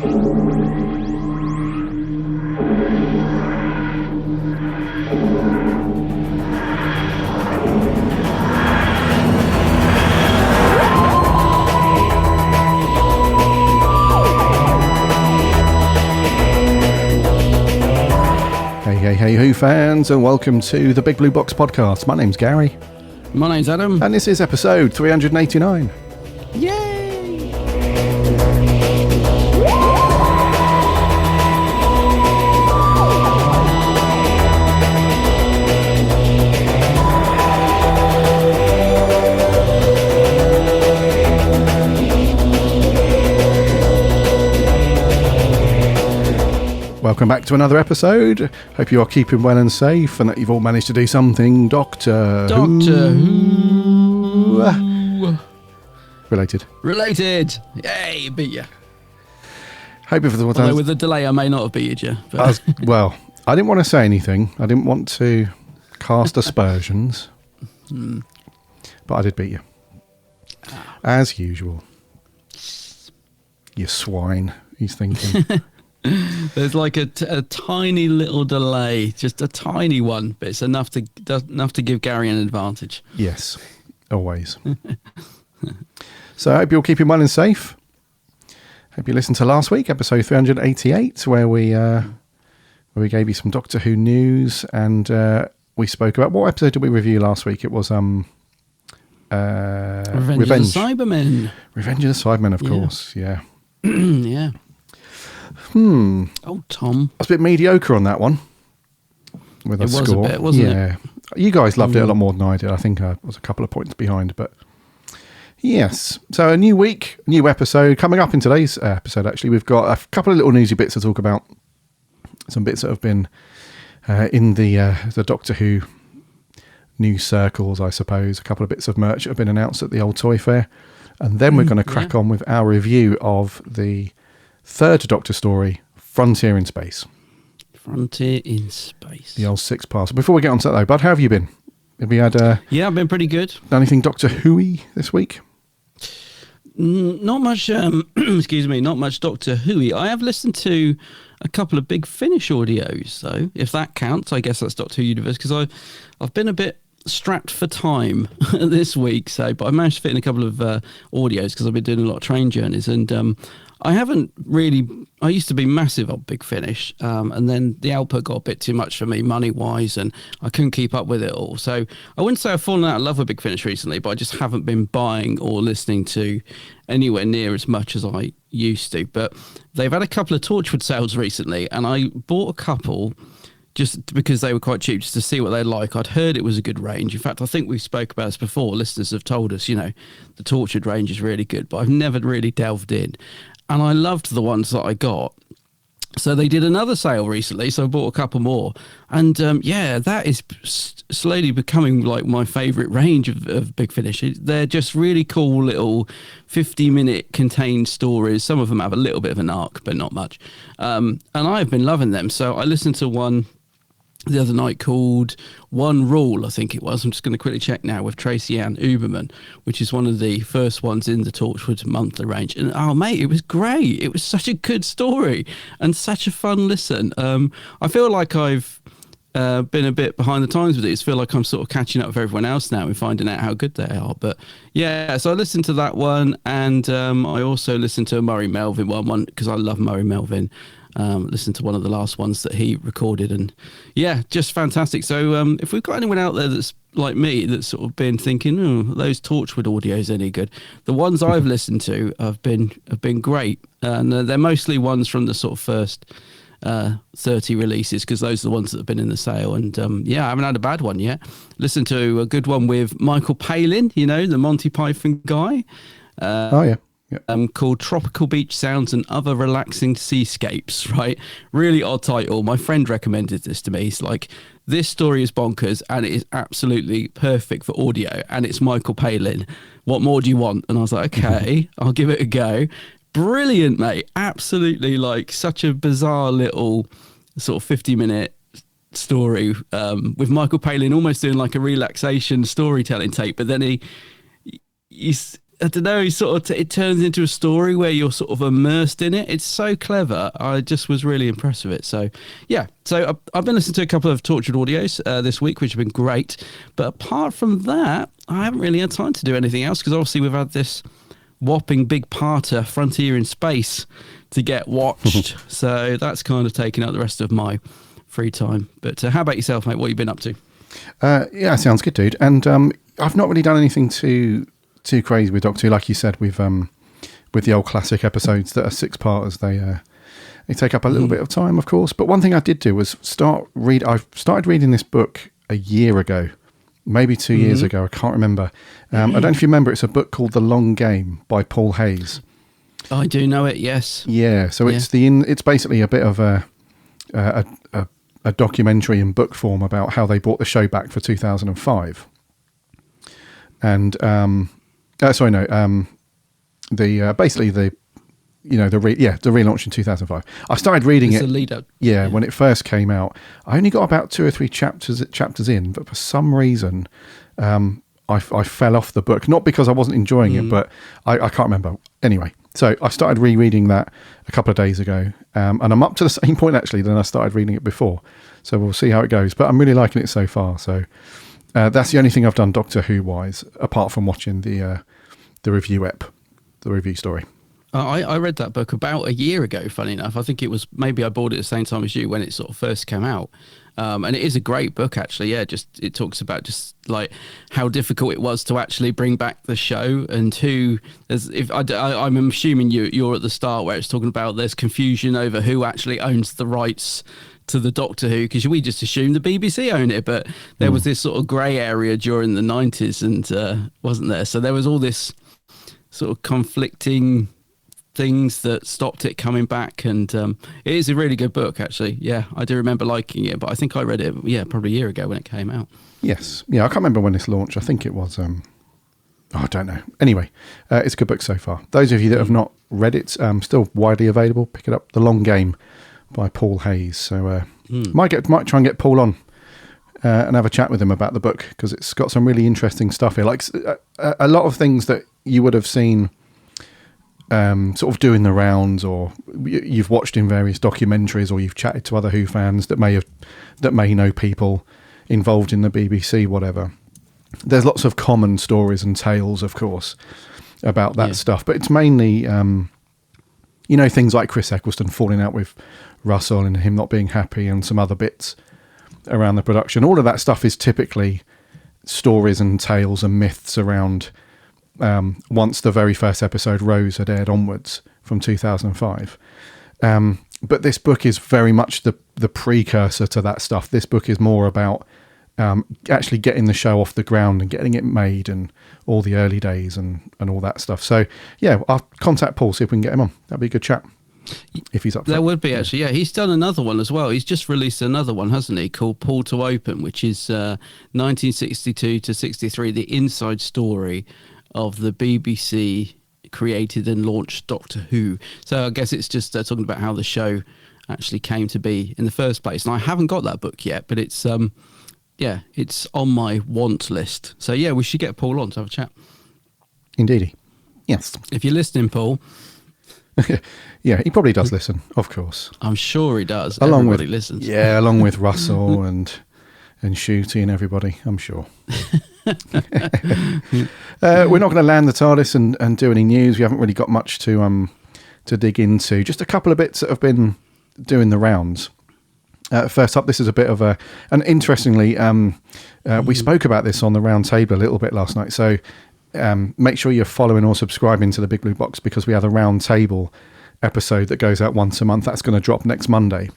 Hey Who fans, and welcome to the Big Blue Box podcast. My name's Gary. My name's Adam. And this is episode 389. Yay! Welcome back to another episode. Hope you are keeping well and safe and that you've all managed to do something Doctor Who related. Yay, beat you. Hope if Although with the delay I may not have beated you. But. Well, I didn't want to say anything. I didn't want to cast aspersions. But I did beat you. As usual. You swine, he's thinking. There's like a tiny little delay, just a tiny one, but it's enough to give Gary an advantage. Yes, always. So I hope you're keeping well and safe. Hope you listened to last week, episode 388, where we gave you some Doctor Who news, and we spoke about, what episode did we review last week? It was Revenge of the Cybermen. Revenge of the Cybermen, of course. Yeah. Yeah. Oh, Tom. I was a bit mediocre on that one. With a score. A bit, wasn't it? Yeah. You guys loved it a lot more than I did. I think I was a couple of points behind, but yes. So a new week, new episode. Coming up in today's episode, actually, we've got a couple of little newsy bits to talk about. Some bits that have been in the Doctor Who news circles, I suppose. A couple of bits of merch that have been announced at the old toy fair. And then we're going to crack on with our review of the third Doctor story, Frontier in Space. Frontier in Space. The old six-parter. Before we get on to that, though, Bud, how have you been? Have you had... Yeah, I've been pretty good. Done anything Doctor Who-y this week? Not much, excuse me, not much Doctor Who-y. I have listened to a couple of Big Finish audios, though, if that counts. I guess that's Doctor Who Universe, because I've been a bit strapped for time this week, but I managed to fit in a couple of audios because I've been doing a lot of train journeys, and I haven't really. I used to be massive on Big Finish, and then the output got a bit too much for me money wise, and I couldn't keep up with it all. So I wouldn't say I've fallen out of love with Big Finish recently, but I just haven't been buying or listening to anywhere near as much as I used to. But they've had a couple of Torchwood sales recently, and I bought a couple just because they were quite cheap, just to see what they're like. I'd heard it was a good range. In fact, I think we spoke about this before. Listeners have told us, the Tortured range is really good, but I've never really delved in. And I loved the ones that I got. So they did another sale recently, so I bought a couple more. And that is slowly becoming like my favourite range of Big Finish. They're just really cool little 50-minute contained stories. Some of them have a little bit of an arc, but not much. And I've been loving them. So I listened to one the other night called One Rule, I think it was. I'm just going to quickly check now, with Tracy Ann Uberman, which is one of the first ones in the Torchwood monthly range. And oh mate, it was great. It was such a good story and such a fun listen. I feel like I've been a bit behind the times with it. I feel like I'm sort of catching up with everyone else now and finding out how good they are. But yeah, so I listened to that one, and I also listened to a Murray Melvin one because I love Murray Melvin. Listened to one of the last ones that he recorded, and yeah, just fantastic. So if we've got anyone out there that's like me, that's sort of been thinking, those Torchwood audios any good, the ones I've listened to have been great, and they're mostly ones from the sort of first 30 releases, because those are the ones that have been in the sale. And I haven't had a bad one yet. Listened to a good one with Michael Palin, the Monty Python guy. Called Tropical Beach Sounds and Other Relaxing Seascapes, right? Really odd title. My friend recommended this to me. He's like, this story is bonkers and it is absolutely perfect for audio, and it's Michael Palin. What more do you want? And I was like, okay, I'll give it a go. Brilliant, mate. Absolutely, like, such a bizarre little sort of 50-minute story with Michael Palin almost doing like a relaxation storytelling tape, but then he's I don't know, it turns into a story where you're sort of immersed in it. It's so clever. I just was really impressed with it. So, yeah. So I've been listening to a couple of Tortured audios this week, which have been great. But apart from that, I haven't really had time to do anything else because obviously we've had this whopping big parter, Frontier in Space, to get watched. So that's kind of taken up the rest of my free time. But how about yourself, mate? What have you been up to? Yeah, sounds good, dude. And I've not really done anything too crazy with Doctor Who, like you said, with the old classic episodes that are 6-parters. They take up a little bit of time, of course. But one thing I did do was I started reading this book a year ago, maybe 2 years ago. I can't remember. I don't know if you remember. It's a book called The Long Game by Paul Hayes. I do know it. Yes. Yeah. So it's basically a bit of a documentary in book form about how they brought the show back for 2005. And the relaunch in 2005. I started reading it. The lead up. Yeah, when it first came out. I only got about 2 or 3 chapters in, but for some reason, I fell off the book. Not because I wasn't enjoying it, but I can't remember. Anyway, so I started rereading that a couple of days ago, and I'm up to the same point actually than I started reading it before. So we'll see how it goes. But I'm really liking it so far. So that's the only thing I've done Doctor Who wise, apart from watching the review story. I read that book about a year ago, funny enough. I think it was, maybe I bought it at the same time as you when it sort of first came out. And it is a great book, actually. Yeah, it talks about just like how difficult it was to actually bring back the show, and I'm assuming you're at the start where it's talking about there's confusion over who actually owns the rights to the Doctor Who, because we just assumed the BBC owned it, but there was this sort of grey area during the 90s and wasn't there? So there was all this sort of conflicting things that stopped it coming back, and it is a really good book, actually. Yeah, I do remember liking it, but I think I read it probably a year ago when it came out. Yes, I can't remember when this launched. I think it was I don't know. Anyway, it's a good book so far. Those of you that have not read it, still widely available, pick it up. The Long Game by Paul Hayes. So might try and get Paul on and have a chat with him about the book, because it's got some really interesting stuff here, like a lot of things that you would have seen sort of doing the rounds, or you've watched in various documentaries, or you've chatted to other Who fans that may know people involved in the BBC, whatever. There's lots of common stories and tales, of course, about that stuff, but it's mainly things like Chris Eccleston falling out with Russell and him not being happy, and some other bits around the production. All of that stuff is typically stories and tales and myths around once the very first episode Rose had aired onwards from 2005. But this book is very much the precursor to that stuff. This book is more about actually getting the show off the ground and getting it made, and all the early days and all that stuff. So yeah, I'll contact Paul, see if we can get him on. That'd be a good chat if he's up for it. That would be, actually. Yeah, he's done another one as well. He's just released another one, hasn't he, called Pull to Open, which is 1962 to 63, the inside story of the BBC created and launched Doctor Who. So I guess it's just talking about how the show actually came to be in the first place. And I haven't got that book yet, but it's it's on my want list. So yeah, we should get Paul on to have a chat. Indeedy. Yes. If you're listening, Paul. Yeah, he probably does listen, of course. I'm sure he does. Everybody listens. Yeah, along with Russell and Shooty and everybody, I'm sure. We're not going to land the TARDIS and do any news. We haven't really got much to dig into. Just a couple of bits that have been doing the rounds. First up, this is a bit of and interestingly, we spoke about this on the round table a little bit last night. So make sure you're following or subscribing to the Big Blue Box, because we have a round table episode that goes out once a month. That's going to drop next Monday.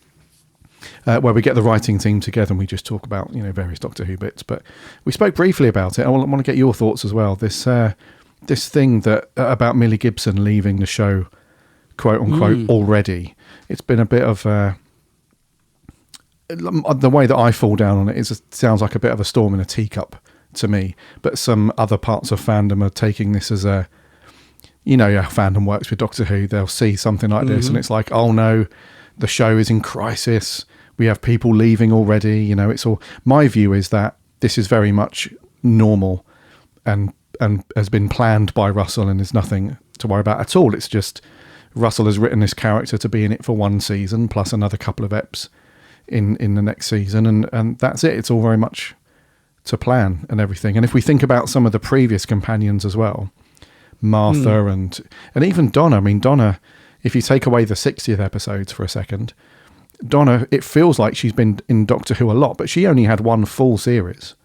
Where we get the writing team together and we just talk about various Doctor Who bits. But we spoke briefly about it. I want to get your thoughts as well. This thing that about Millie Gibson leaving the show, quote unquote, already. It's been a bit of the way that I fall down on it is, it sounds like a bit of a storm in a teacup to me. But some other parts of fandom are taking this as how fandom works with Doctor Who. They'll see something like this and it's like, oh no, the show is in crisis. We have people leaving already. It's all. My view is that this is very much normal, and and has been planned by Russell and is nothing to worry about at all. It's just Russell has written this character to be in it for one season plus another couple of eps in the next season, and that's it. It's all very much to plan and everything. And if we think about some of the previous companions as well, Martha and even Donna. I mean, Donna, if you take away the 60th episodes for a second, Donna, it feels like she's been in Doctor Who a lot, but she only had one full series.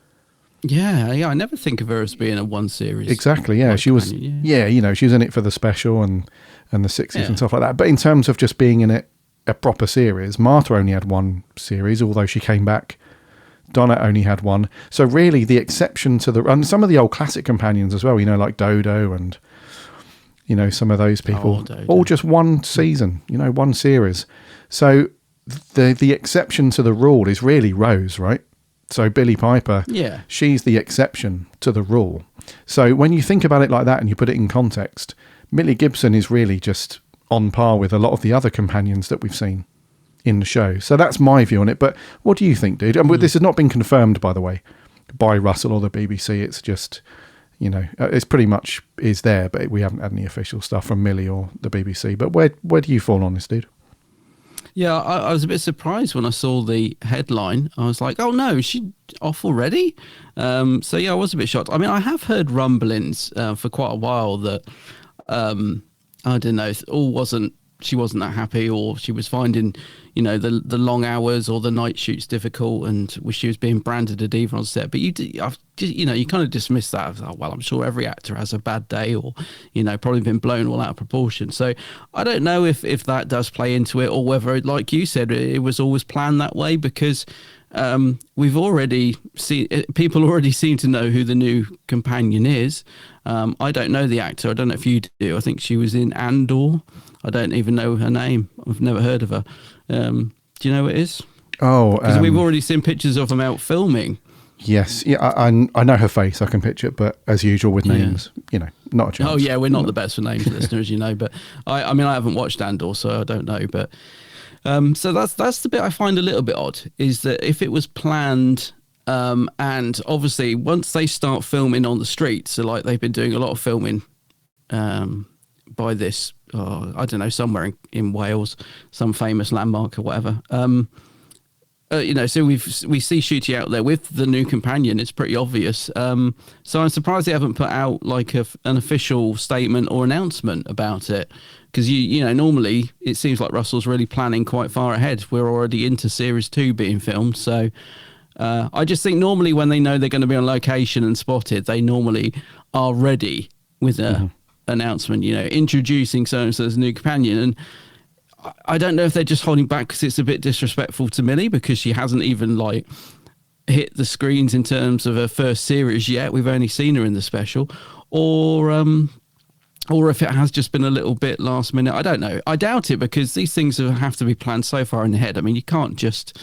Yeah, I never think of her as being a one series. Exactly, yeah. She was, she was in it for the special and the 60s and stuff like that. But in terms of just being in it, a proper series, Martha only had one series, although she came back. Donna only had one. So really the exception to and some of the old classic companions as well, like Dodo and, some of those people, all just one season, one series. So the exception to the rule is really Rose, right? So Billie Piper, she's the exception to the rule. So when you think about it like that and you put it in context, Millie Gibson is really just on par with a lot of the other companions that we've seen in the show. So that's my view on it. But what do you think, dude? And this has not been confirmed, by the way, by Russell or the BBC. It's just, it's pretty much is there, but we haven't had any official stuff from Millie or the BBC. But where do you fall on this, dude? Yeah, I was a bit surprised when I saw the headline. I was like, oh no, is she off already? So yeah, I was a bit shocked. I mean, I have heard rumblings for quite a while that, I don't know, she wasn't that happy, or she was finding, the long hours or the night shoots difficult, and she was being branded a diva on set. But you kind of dismiss that as, oh, well, I'm sure every actor has a bad day, or, probably been blown all out of proportion. So I don't know if that does play into it, or whether, like you said, it was always planned that way, because we've already seen, people already seem to know who the new companion is. I don't know the actor. I don't know if you do. I think she was in Andor. I don't even know her name. I've never heard of her. Do you know who it is? Oh, because we've already seen pictures of them out filming. Yes, yeah, I know her face. I can picture it, but as usual with names, not a chance. Oh yeah, we're not the best for names, listeners, but I mean, I haven't watched Andor, so I don't know. But so that's the bit I find a little bit odd, is that if it was planned. And obviously, once they start filming on the streets, so like they've been doing a lot of filming by this, I don't know, somewhere in Wales, some famous landmark or whatever. So we see Shooty out there with the new companion. It's pretty obvious. So I'm surprised they haven't put out like an official statement or announcement about it. Because normally it seems like Russell's really planning quite far ahead. We're already into series 2 being filmed, so. I just think normally when they know they're going to be on location and spotted, they normally are ready with an announcement, introducing so-and-so as a new companion. And I don't know if they're just holding back because it's a bit disrespectful to Millie, because she hasn't even hit the screens in terms of her first series yet. We've only seen her in the special, or if it has just been a little bit last minute. I don't know. I doubt it, because these things have to be planned so far in ahead. I mean, you can't just...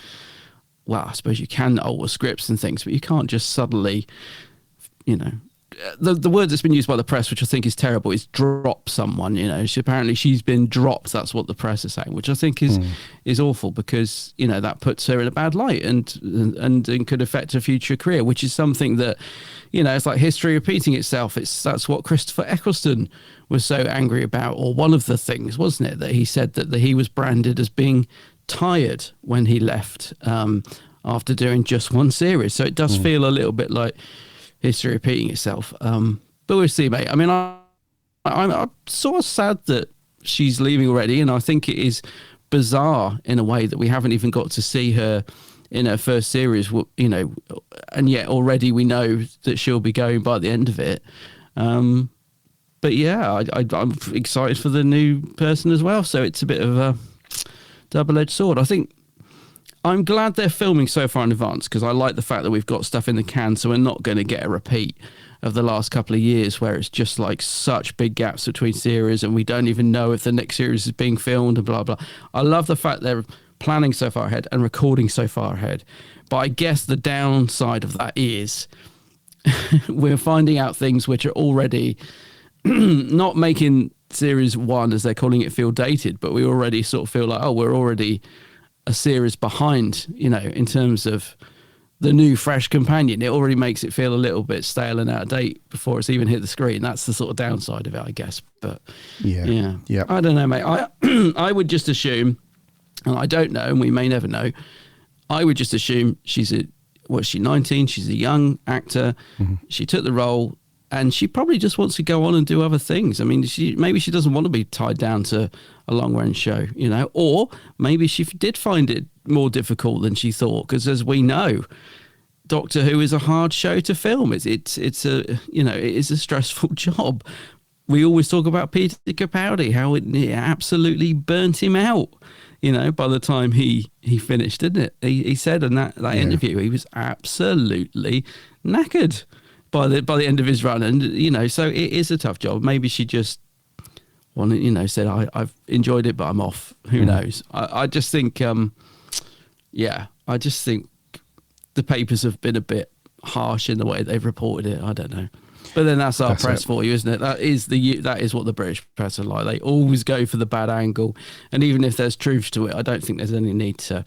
Well, I suppose you can alter scripts and things, but you can't just suddenly, the word that's been used by the press, which I think is terrible, is drop someone. Apparently she's been dropped. That's what the press is saying, which I think is awful, because that puts her in a bad light and could affect her future career, which is something that, it's like history repeating itself. That's what Christopher Eccleston was so angry about, or one of the things, wasn't it, that he said that he was branded as being tired when he left after doing just one series. So it does feel a little bit like history repeating itself. But we'll see, mate. I mean, I'm sort of sad that she's leaving already, and I think it is bizarre in a way that we haven't even got to see her in her first series, and yet already we know that she'll be going by the end of it. But yeah, I'm excited for the new person as well. So it's a bit of a double-edged sword. I think I'm glad they're filming so far in advance, because I like the fact that we've got stuff in the can, so we're not going to get a repeat of the last couple of years where it's just like such big gaps between series and we don't even know if the next series is being filmed and blah blah. I love the fact they're planning so far ahead and recording so far ahead, but I guess the downside of that is we're finding out things which are already not making series 1, as they're calling it, feel dated, but we already sort of feel like, oh, we're already a series behind, in terms of the new fresh companion, it already makes it feel a little bit stale and out of date before it's even hit the screen. That's the sort of downside of it, I guess. But yeah. I don't know, mate. I would just assume, and I don't know, and we may never know, I would just assume she's 19? She's a young actor. Mm-hmm. She took the role, and she probably just wants to go on and do other things. I mean, maybe she doesn't want to be tied down to a long-range show, or maybe she did find it more difficult than she thought, because as we know, Doctor Who is a hard show to film. It's it is a stressful job. We always talk about Peter Capaldi, how it absolutely burnt him out, by the time he finished, didn't it? He said in that interview he was absolutely knackered by the end of his run, and so it is a tough job. Maybe she just wanted, said I've enjoyed it, but I'm off. Who knows? I just think, I just think the papers have been a bit harsh in the way they've reported it. I don't know. But then that's our press for you, isn't it? That is what the British press are like. They always go for the bad angle. And even if there's truth to it, I don't think there's any need to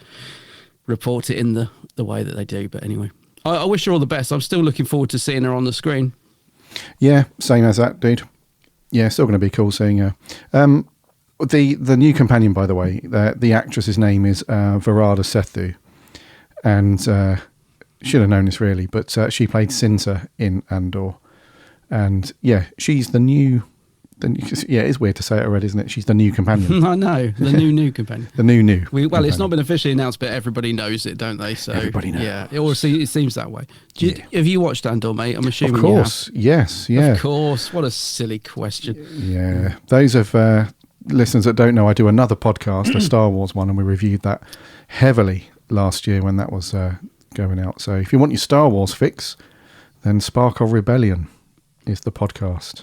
report it in the way that they do. But anyway, I wish her all the best. I'm still looking forward to seeing her on the screen. Yeah, same as that, dude. Yeah, still going to be cool seeing her. The new companion, by the way, the actress's name is Varada Sethu. And should have known this really, but she played Cinta in Andor. And yeah, she's the new. Yeah, it's weird to say it already, isn't it? She's the new companion. I know, the new companion. The new. Well, it's not been officially announced, but everybody knows it, don't they? So everybody knows. Yeah, it seems that way. Have you watched Andor, mate? I'm assuming. Of course, yes, yeah. Of course. What a silly question. Yeah, those of listeners that don't know, I do another podcast, a Star Wars one, and we reviewed that heavily last year when that was going out. So if you want your Star Wars fix, then Spark of Rebellion is the podcast.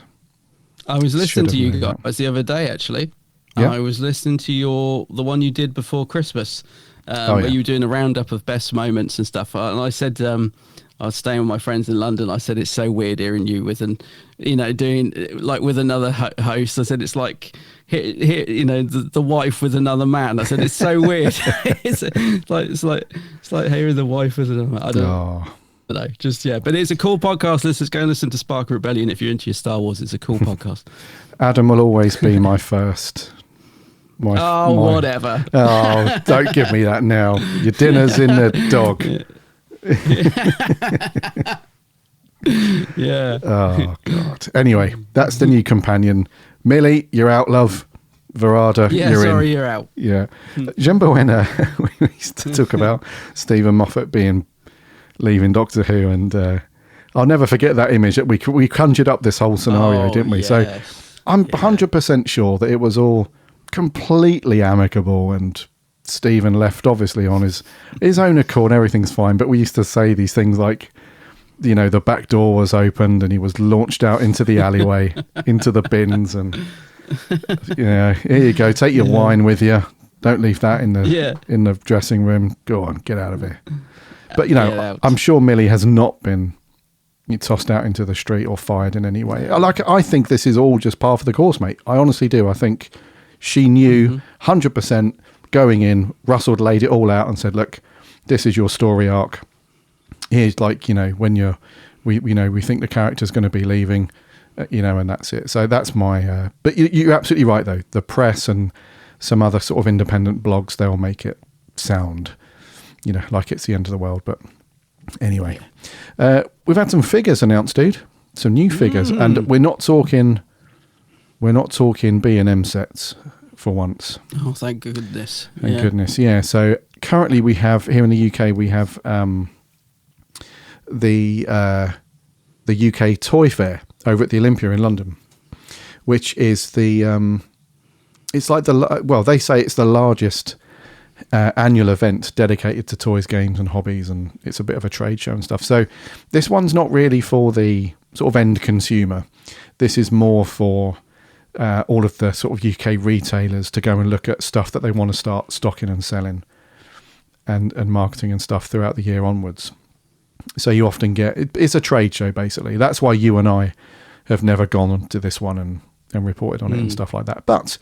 I was listening to you guys the other day, actually. Yeah. I was listening to the one you did before Christmas, where you were doing a roundup of best moments and stuff. And I said, I was staying with my friends in London. I said, it's so weird hearing you doing like with another host. I said, it's like, the wife with another man. I said, it's so weird. it's like hearing the wife with another man. I don't know. But it's a cool podcast. Let's go and listen to Spark Rebellion if you're into your Star Wars. It's a cool podcast. Adam will always be my first. Whatever. Oh, don't give me that now. Your dinner's in the dog. Yeah. Oh God. Anyway, that's the new companion. Millie, you're out, love. Varada, you're out. Yeah. Remember when we used to talk about Stephen Moffat leaving Doctor Who, and I'll never forget that image that we conjured up this whole scenario, didn't we? Yes. So I'm 100% sure that it was all completely amicable, and Stephen left obviously on his own accord. Everything's fine, but we used to say these things like, the back door was opened and he was launched out into the alleyway, into the bins, and here you go, take your wine with you. Don't leave that in the dressing room. Go on, get out of here. But, I'm sure Millie has not been tossed out into the street or fired in any way. I think this is all just par for the course, mate. I honestly do. I think she knew 100% going in. Russell laid it all out and said, look, this is your story arc. Here's when we think the character's going to be leaving, and that's it. So that's my... but you're absolutely right, though. The press and some other sort of independent blogs, they'll make it sound... like it's the end of the world. But anyway, we've had some figures announced, dude. Some new figures, and we're not talking B&M sets for once. Oh, thank goodness! Thank goodness, yeah. So currently, we have here in the UK, we have the UK Toy Fair over at the Olympia in London, which is it's like they say it's the largest annual event dedicated to toys, games and hobbies, and it's a bit of a trade show and stuff. So this one's not really for the sort of end consumer. This is more for all of the sort of UK retailers to go and look at stuff that they want to start stocking and selling and marketing and stuff throughout the year onwards. So you often get, it's a trade show basically. That's why you and I have never gone to this one and reported on it and stuff like that. But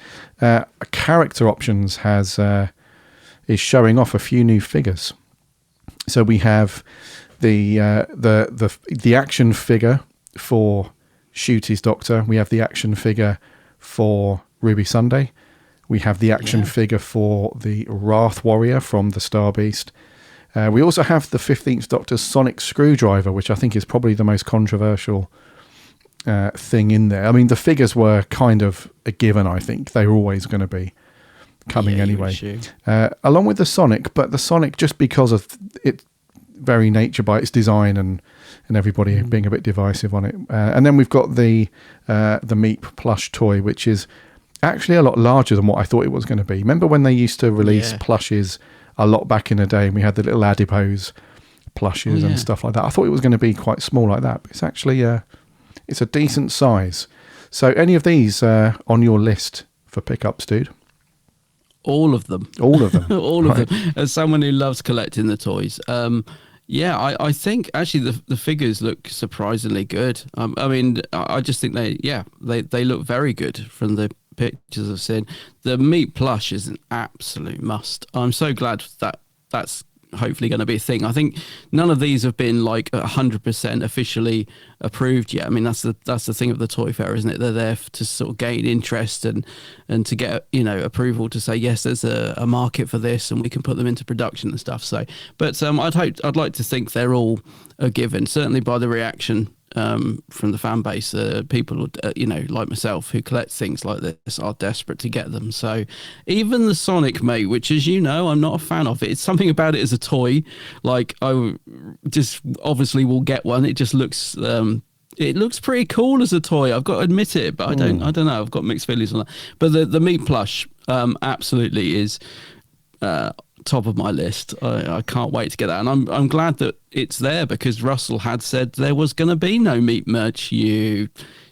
Character Options is showing off a few new figures. So we have the action figure for Shooty's Doctor. We have the action figure for Ruby Sunday. We have the action figure for the Wrath Warrior from the Star Beast. We also have the 15th Doctor's Sonic Screwdriver, which I think is probably the most controversial thing in there. I mean, the figures were kind of a given, I think. They were always going to be coming anyway. Along with the Sonic, but the Sonic, just because of its very nature by its design and everybody being a bit divisive on it. And then we've got the Meep plush toy, which is actually a lot larger than what I thought it was going to be. Remember when they used to release plushes a lot back in the day, and we had the little adipose plushes and stuff like that? I thought it was going to be quite small like that, but it's actually it's a decent size. So any of these on your list for pickups, dude? All of them. All of them. All of them. As someone who loves collecting the toys, I think actually the figures look surprisingly good. I mean, I just think they look very good from the pictures I've seen. The Meat plush is an absolute must. I'm so glad that that's hopefully going to be a thing. I think none of these have been like 100% officially approved yet. I mean, that's the thing of the toy fair, isn't it? They're there to sort of gain interest and to get approval to say yes, there's a market for this and we can put them into production and stuff. So, but I'd like to think they're all a given. Certainly by the reaction from the fan base, people like myself who collect things like this are desperate to get them. So even the Sonic, mate, which, as you know, I'm not a fan of it. It's something about it as a toy. Like, I just obviously will get one. It just looks pretty cool as a toy, I've got to admit it, but I don't know, I've got mixed feelings on that. But the Meat plush absolutely is top of my list. I can't wait to get that, and I'm glad that it's there, because Russell had said there was going to be no Meat merch. You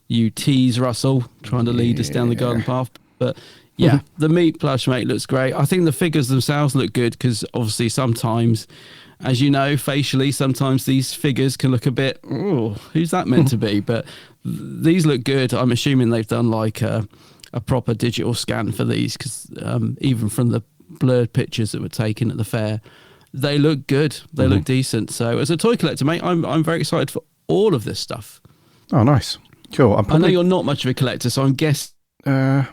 tease, Russell, trying to lead us down the garden path. But the Meat plush, mate, looks great. I think the figures themselves look good, because obviously sometimes, as you know, facially, sometimes these figures can look a bit, who's that meant to be? But these look good. I'm assuming they've done like a proper digital scan for these, because even from the blurred pictures that were taken at the fair, they look good. They look decent. So as a toy collector, mate, I'm very excited for all of this stuff. Oh, nice. Cool. I know you're not much of a collector, so I'm guessing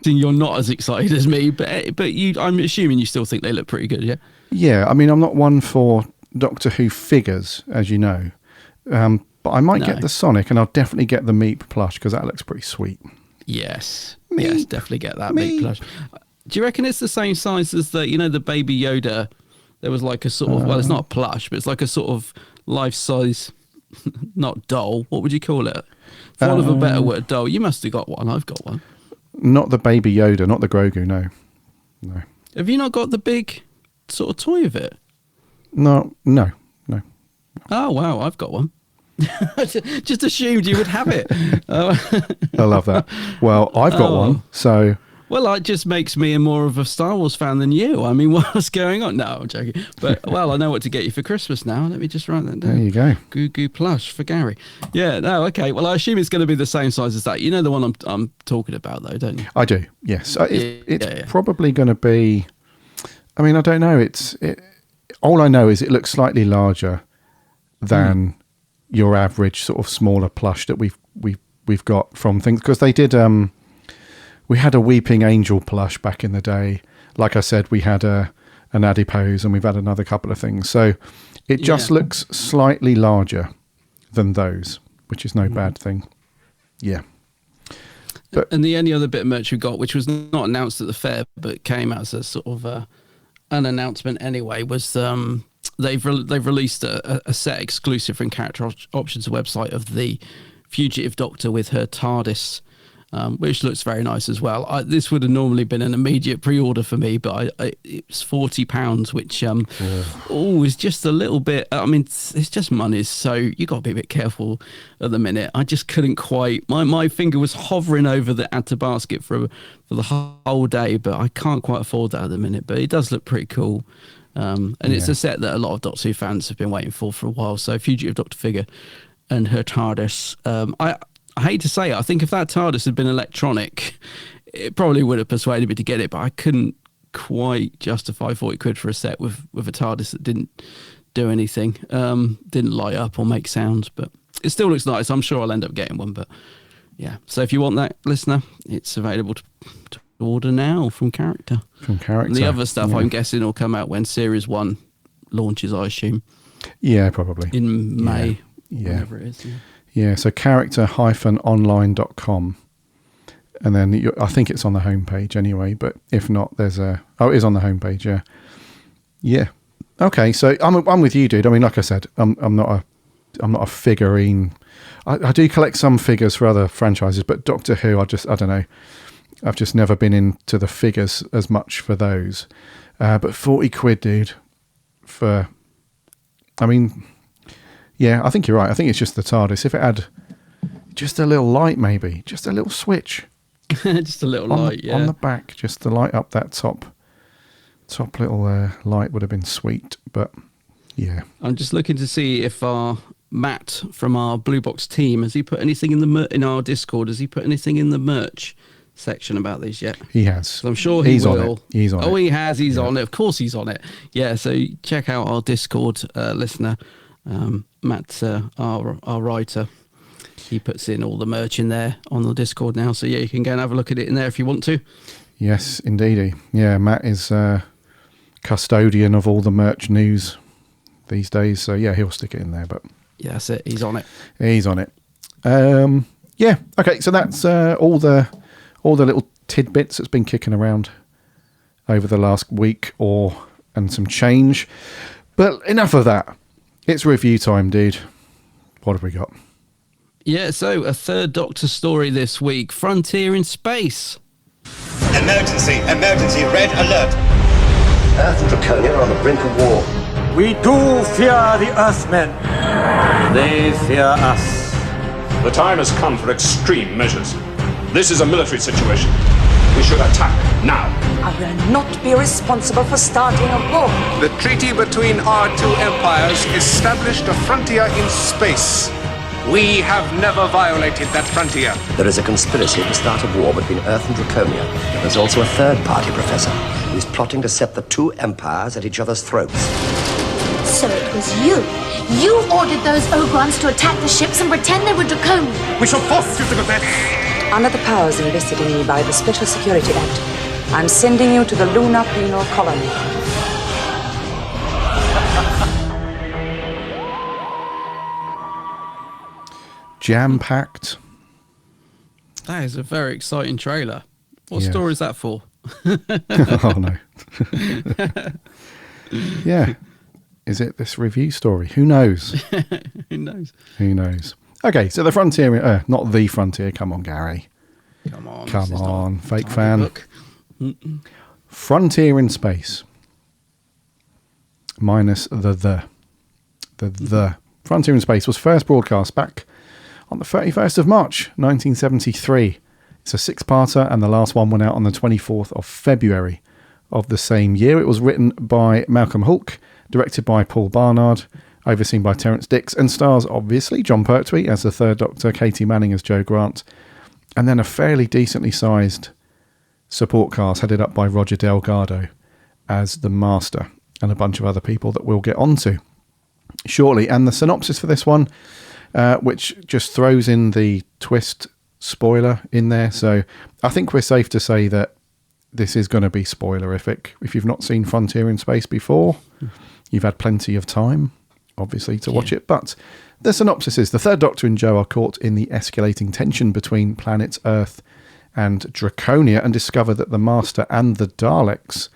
you're not as excited as me, but I'm assuming you still think they look pretty good, yeah? Yeah, I mean, I'm not one for Doctor Who figures, as you know, but I might get the Sonic, and I'll definitely get the Meep plush, because that looks pretty sweet. Yes, definitely get that Meep plush. Do you reckon it's the same size as the Baby Yoda? There was like a sort of, well, it's not a plush, but it's like a sort of life-size, not doll. What would you call it? For want of a better word, doll. You must have got one. I've got one. Not the Baby Yoda, not the Grogu, no. Have you not got the big sort of toy of it? No. Oh, wow, I've got one. Just assumed you would have it. I love that. Well, I've got one, so... Well, it just makes me more of a Star Wars fan than you. I mean, what's going on? No, I'm joking. But, well, I know what to get you for Christmas now. Let me just write that down. There you go. Goo Goo plush for Gary. Yeah, no, okay. Well, I assume it's going to be the same size as that. You know the one I'm talking about, though, don't you? I do, yes. It's probably going to be... I mean, I don't know. All I know is it looks slightly larger than your average sort of smaller plush that we've got from things. Because they did... we had a Weeping Angel plush back in the day. Like I said, we had an adipose, and we've had another couple of things. So it just looks slightly larger than those, which is no bad thing. Yeah. And the only other bit of merch we got, which was not announced at the fair, but came as a sort of an announcement anyway, was they've released a set exclusive from Character Options website of the Fugitive Doctor with her TARDIS, which looks very nice as well. This would have normally been an immediate pre-order for me, but it was £40, which is just a little bit. I mean, it's just money, so you got to be a bit careful at the minute. I just couldn't quite. My finger was hovering over the add to basket for the whole day, but I can't quite afford that at the minute. But it does look pretty cool, and it's a set that a lot of Doctor Who fans have been waiting for a while. So Fugitive Doctor figure and her TARDIS. I hate to say it, I think if that TARDIS had been electronic, it probably would have persuaded me to get it, but I couldn't quite justify £40 for a set with a TARDIS that do anything. Didn't light up or make sounds, but it still looks nice. I'm sure I'll end up getting one, but yeah. So if you want that, listener, it's available to order now from Character. From Character. And the other stuff, I'm guessing, will come out when Series 1 launches, I assume. Yeah, probably. In May, whatever it is. Yeah, so character-online.com. And then I think it's on the homepage anyway, but if not, there's it is on the homepage, yeah. Yeah. Okay, so I'm with you, dude. I mean, like I said, I'm not a figurine. I do collect some figures for other franchises, but Doctor Who, I don't know. I've just never been into the figures as much for those. But £40, dude, I think you're right. I think it's just the TARDIS. If it had just a little light, maybe, just a little switch. Just a little light, on the back, just to light up that top little light would have been sweet. But yeah, I'm just looking to see if Matt from our Blue Box team has he put anything in our Discord? Has he put anything in the merch section about these yet? He has. So I'm sure he's will. On it. He's on it. Oh, he has. He's on it. Of course, he's on it. Yeah. So check out our Discord, listener. Matt's our writer. He puts in all the merch in there on the Discord now. So yeah, you can go and have a look at it in there if you want to. Yes, indeedy. Yeah, Matt is custodian of all the merch news these days. So yeah, he'll stick it in there. But yeah, that's it. He's on it. He's on it. Yeah. Okay. So that's all the little tidbits that's been kicking around over the last week and some change. But enough of that. It's review time, dude. What have we got? Yeah, so a third Doctor story this week, Frontier in Space. Emergency, red alert. Earth and Draconia are on the brink of war. We do fear the Earthmen. They fear us. The time has come for extreme measures. This is a military situation. We should attack now. I will not be responsible for starting a war. The treaty between our two empires established a frontier in space. We have never violated that frontier. There is a conspiracy to start a war between Earth and Draconia. But there's also a third party, Professor, who is plotting to set the two empires at each other's throats. So it was you. You ordered those Ogrons to attack the ships and pretend they were Draconian. We shall force you to go back. Under the powers invested in me by the Special Security Act, I'm sending you to the Lunar Penal Colony. Jam-packed. That is a very exciting trailer. What story is that for? Oh, no. Yeah. Is it this review story? Who knows? Who knows? Who knows? Okay, so the Frontier, not the Frontier. Come on, Gary. Come on, fake fan. Frontier in Space. Minus the. Frontier in Space was first broadcast back on the 31st of March, 1973. It's a six-parter, and the last one went out on the 24th of February of the same year. It was written by Malcolm Hulke, directed by Paul Barnard, overseen by Terence Dix, and stars, obviously, John Pertwee as the Third Doctor, Katie Manning as Jo Grant, and then a fairly decently sized support cast headed up by Roger Delgado as the Master, and a bunch of other people that we'll get onto shortly. And the synopsis for this one, which just throws in the twist spoiler in there. So I think we're safe to say that this is going to be spoilerific. If you've not seen Frontier in Space before, you've had plenty of time, obviously, to watch it. But the synopsis is the Third Doctor and Jo are caught in the escalating tension between planet Earth and Draconia and discover that the Master and the Daleks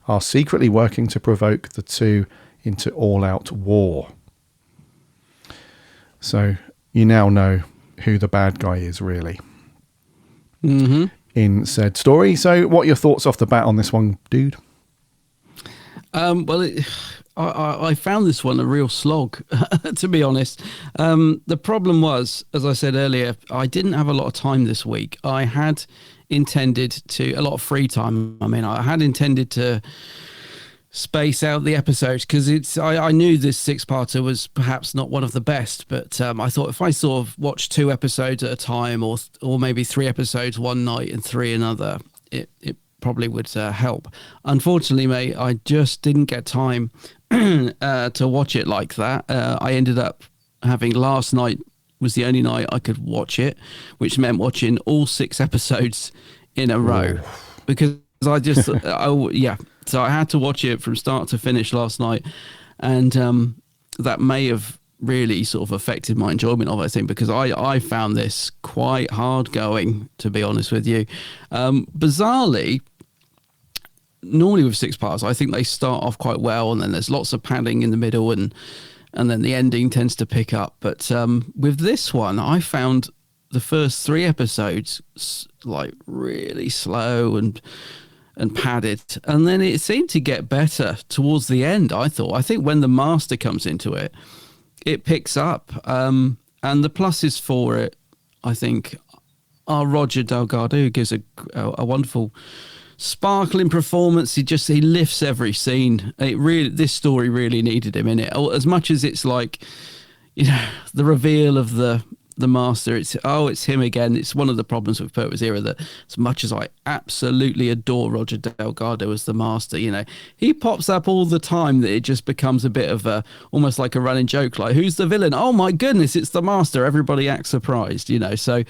are secretly working to provoke the two into all-out war. So you now know who the bad guy is, really, in said story. So what are your thoughts off the bat on this one, dude? Well, I found this one a real slog, to be honest. The problem was, as I said earlier, I didn't have a lot of time this week. I had intended to, a lot of free time. I mean, I had intended to space out the episodes because I knew this six-parter was perhaps not one of the best, but I thought if I sort of watch 2 episodes at a time or maybe 3 episodes one night and 3 another, it probably would help. Unfortunately, mate, I just didn't get time to watch it like that. I ended up having last night was the only night I could watch it, which meant watching all 6 episodes in a row because I just, so I had to watch it from start to finish last night. And that may have really sort of affected my enjoyment of it, I think, because I found this quite hard going, to be honest with you. Bizarrely, normally with 6 parts, I think they start off quite well, and then there's lots of padding in the middle, and then the ending tends to pick up. But with this one, I found the first 3 episodes like really slow and padded, and then it seemed to get better towards the end. I think when the Master comes into it, it picks up, and the pluses for it, I think, are Roger Delgado, who gives a wonderful, sparkling performance. He lifts every scene. This story really needed him in it. As much as it's like, the reveal of the Master, it's him again. It's one of the problems with Pertwee Era, that as much as I absolutely adore Roger Delgado as the Master, he pops up all the time that it just becomes a bit of almost like a running joke, like, who's the villain? Oh my goodness, it's the Master. Everybody acts surprised, so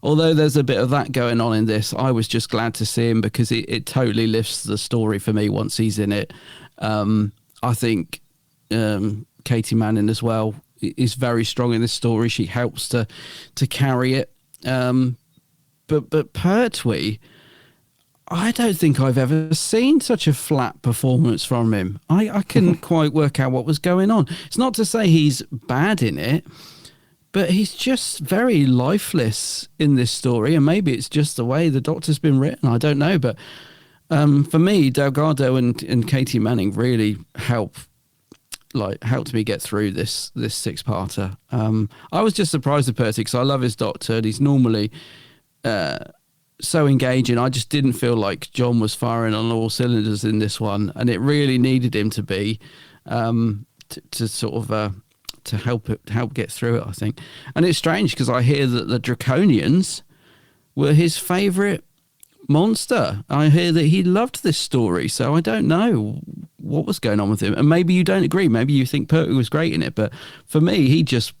although there's a bit of that going on in this, I was just glad to see him because it totally lifts the story for me once he's in it. I think Katie Manning as well is very strong in this story. She helps to carry it. But Pertwee, I don't think I've ever seen such a flat performance from him. I couldn't quite work out what was going on. It's not to say he's bad in it, but he's just very lifeless in this story. And maybe it's just the way the Doctor's been written. I don't know. But for me, Delgado and Katie Manning really helped me get through this 6-parter. I was just surprised with Pertwee because I love his Doctor, and he's normally so engaging. I just didn't feel like John was firing on all cylinders in this one, and it really needed him to be to sort of to help get through it, I think. And it's strange because I hear that the Draconians were his favourite monster. I hear that he loved this story, so I don't know what was going on with him. And maybe you don't agree. Maybe you think Pertwee was great in it, but for me, he just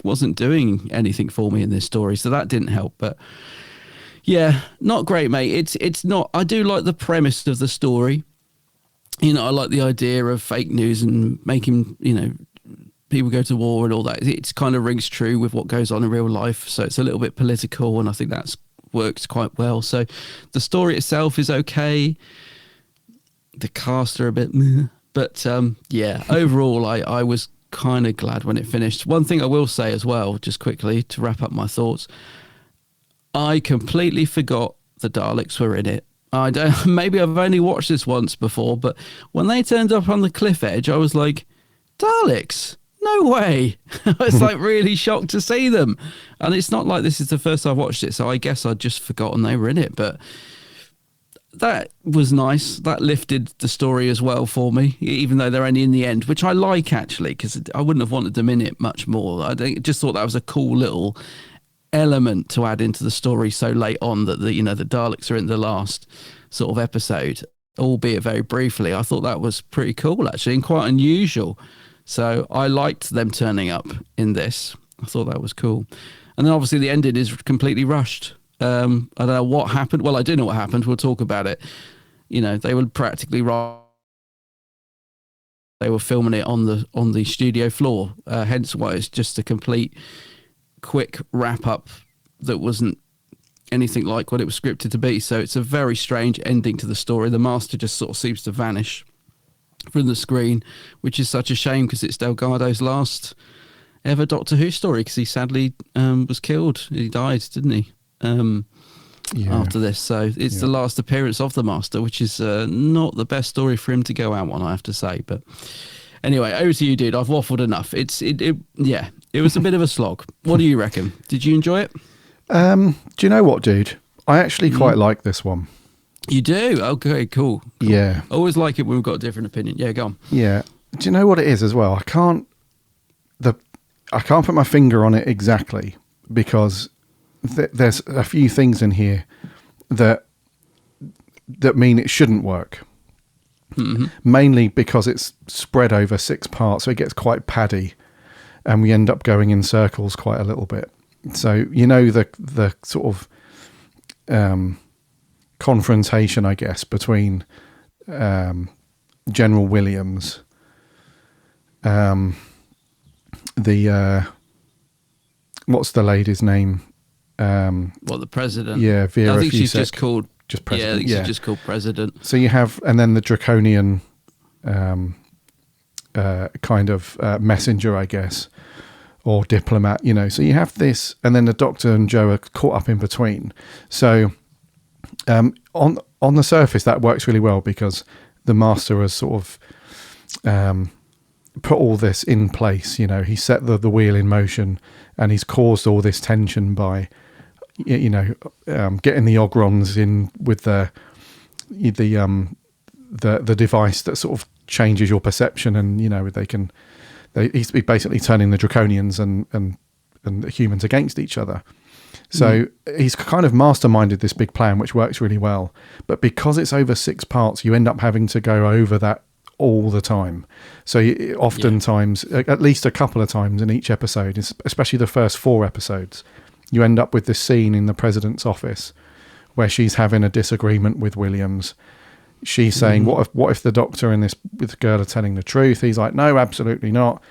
wasn't doing anything for me in this story, so that didn't help. But yeah, not great, mate. It's not. I do like the premise of the story. I like the idea of fake news and making people go to war and all that. It kind of rings true with what goes on in real life, so it's a little bit political, and I think that's works quite well. So the story itself is okay. The cast are a bit meh. But overall I was kind of glad when it finished. One thing I will say as well, just quickly to wrap up my thoughts, I completely forgot the Daleks were in it. Maybe I've only watched this once before, but when they turned up on the cliff edge, I was like, Daleks? No way. I was like really shocked to see them. And it's not like this is the first I've watched it, so I guess I'd just forgotten they were in it. But that was nice. That lifted the story as well for me, even though they're only in the end, which I like actually, because I wouldn't have wanted them in it much more. I just thought that was a cool little element to add into the story so late on, that the Daleks are in the last sort of episode, albeit very briefly. I thought that was pretty cool actually, and quite unusual. So I liked them turning up in this. I thought that was cool. And then obviously the ending is completely rushed. I don't know what happened. Well, I do know what happened. We'll talk about it. They were practically they were filming it on the studio floor. Hence why it's just a complete quick wrap up that wasn't anything like what it was scripted to be. So it's a very strange ending to the story. The Master just sort of seems to vanish from the screen, which is such a shame because it's Delgado's last ever Doctor Who story, because he sadly was killed. He died, didn't he? After this, so it's the last appearance of the Master, which is not the best story for him to go out on, I have to say. But anyway, over to you, dude. I've waffled enough. It was a bit of a slog. What do you reckon? Did you enjoy it? Do you know what, dude? I actually quite like this one. You do? Okay, cool. Yeah. I always like it when we've got a different opinion. Yeah, go on. Yeah. Do you know what it is as well? I can't put my finger on it exactly, because there's a few things in here that that mean it shouldn't work. Mainly because it's spread over 6 parts, so it gets quite paddy, and we end up going in circles quite a little bit. So the sort of confrontation, I guess, between General Williams, what's the lady's name? The president? Yeah, Vera. I think she's Fusek. just called. Just president. Yeah, I think she's just called president. So you have, and then the draconian kind of messenger, I guess, or diplomat. So you have this, and then the Doctor and Joe are caught up in between. So on the surface, that works really well because the Master has sort of put all this in place. He set the wheel in motion, and he's caused all this tension by getting the Ogrons in with the device that sort of changes your perception, and he's basically turning the Draconians and the humans against each other. So he's kind of masterminded this big plan, which works really well. But because it's over 6 parts, you end up having to go over that all the time. So oftentimes, at least a couple of times in each episode, especially the first 4 episodes, you end up with this scene in the president's office where she's having a disagreement with Williams. She's saying, what if the Doctor and this girl are telling the truth? He's like, no, absolutely not.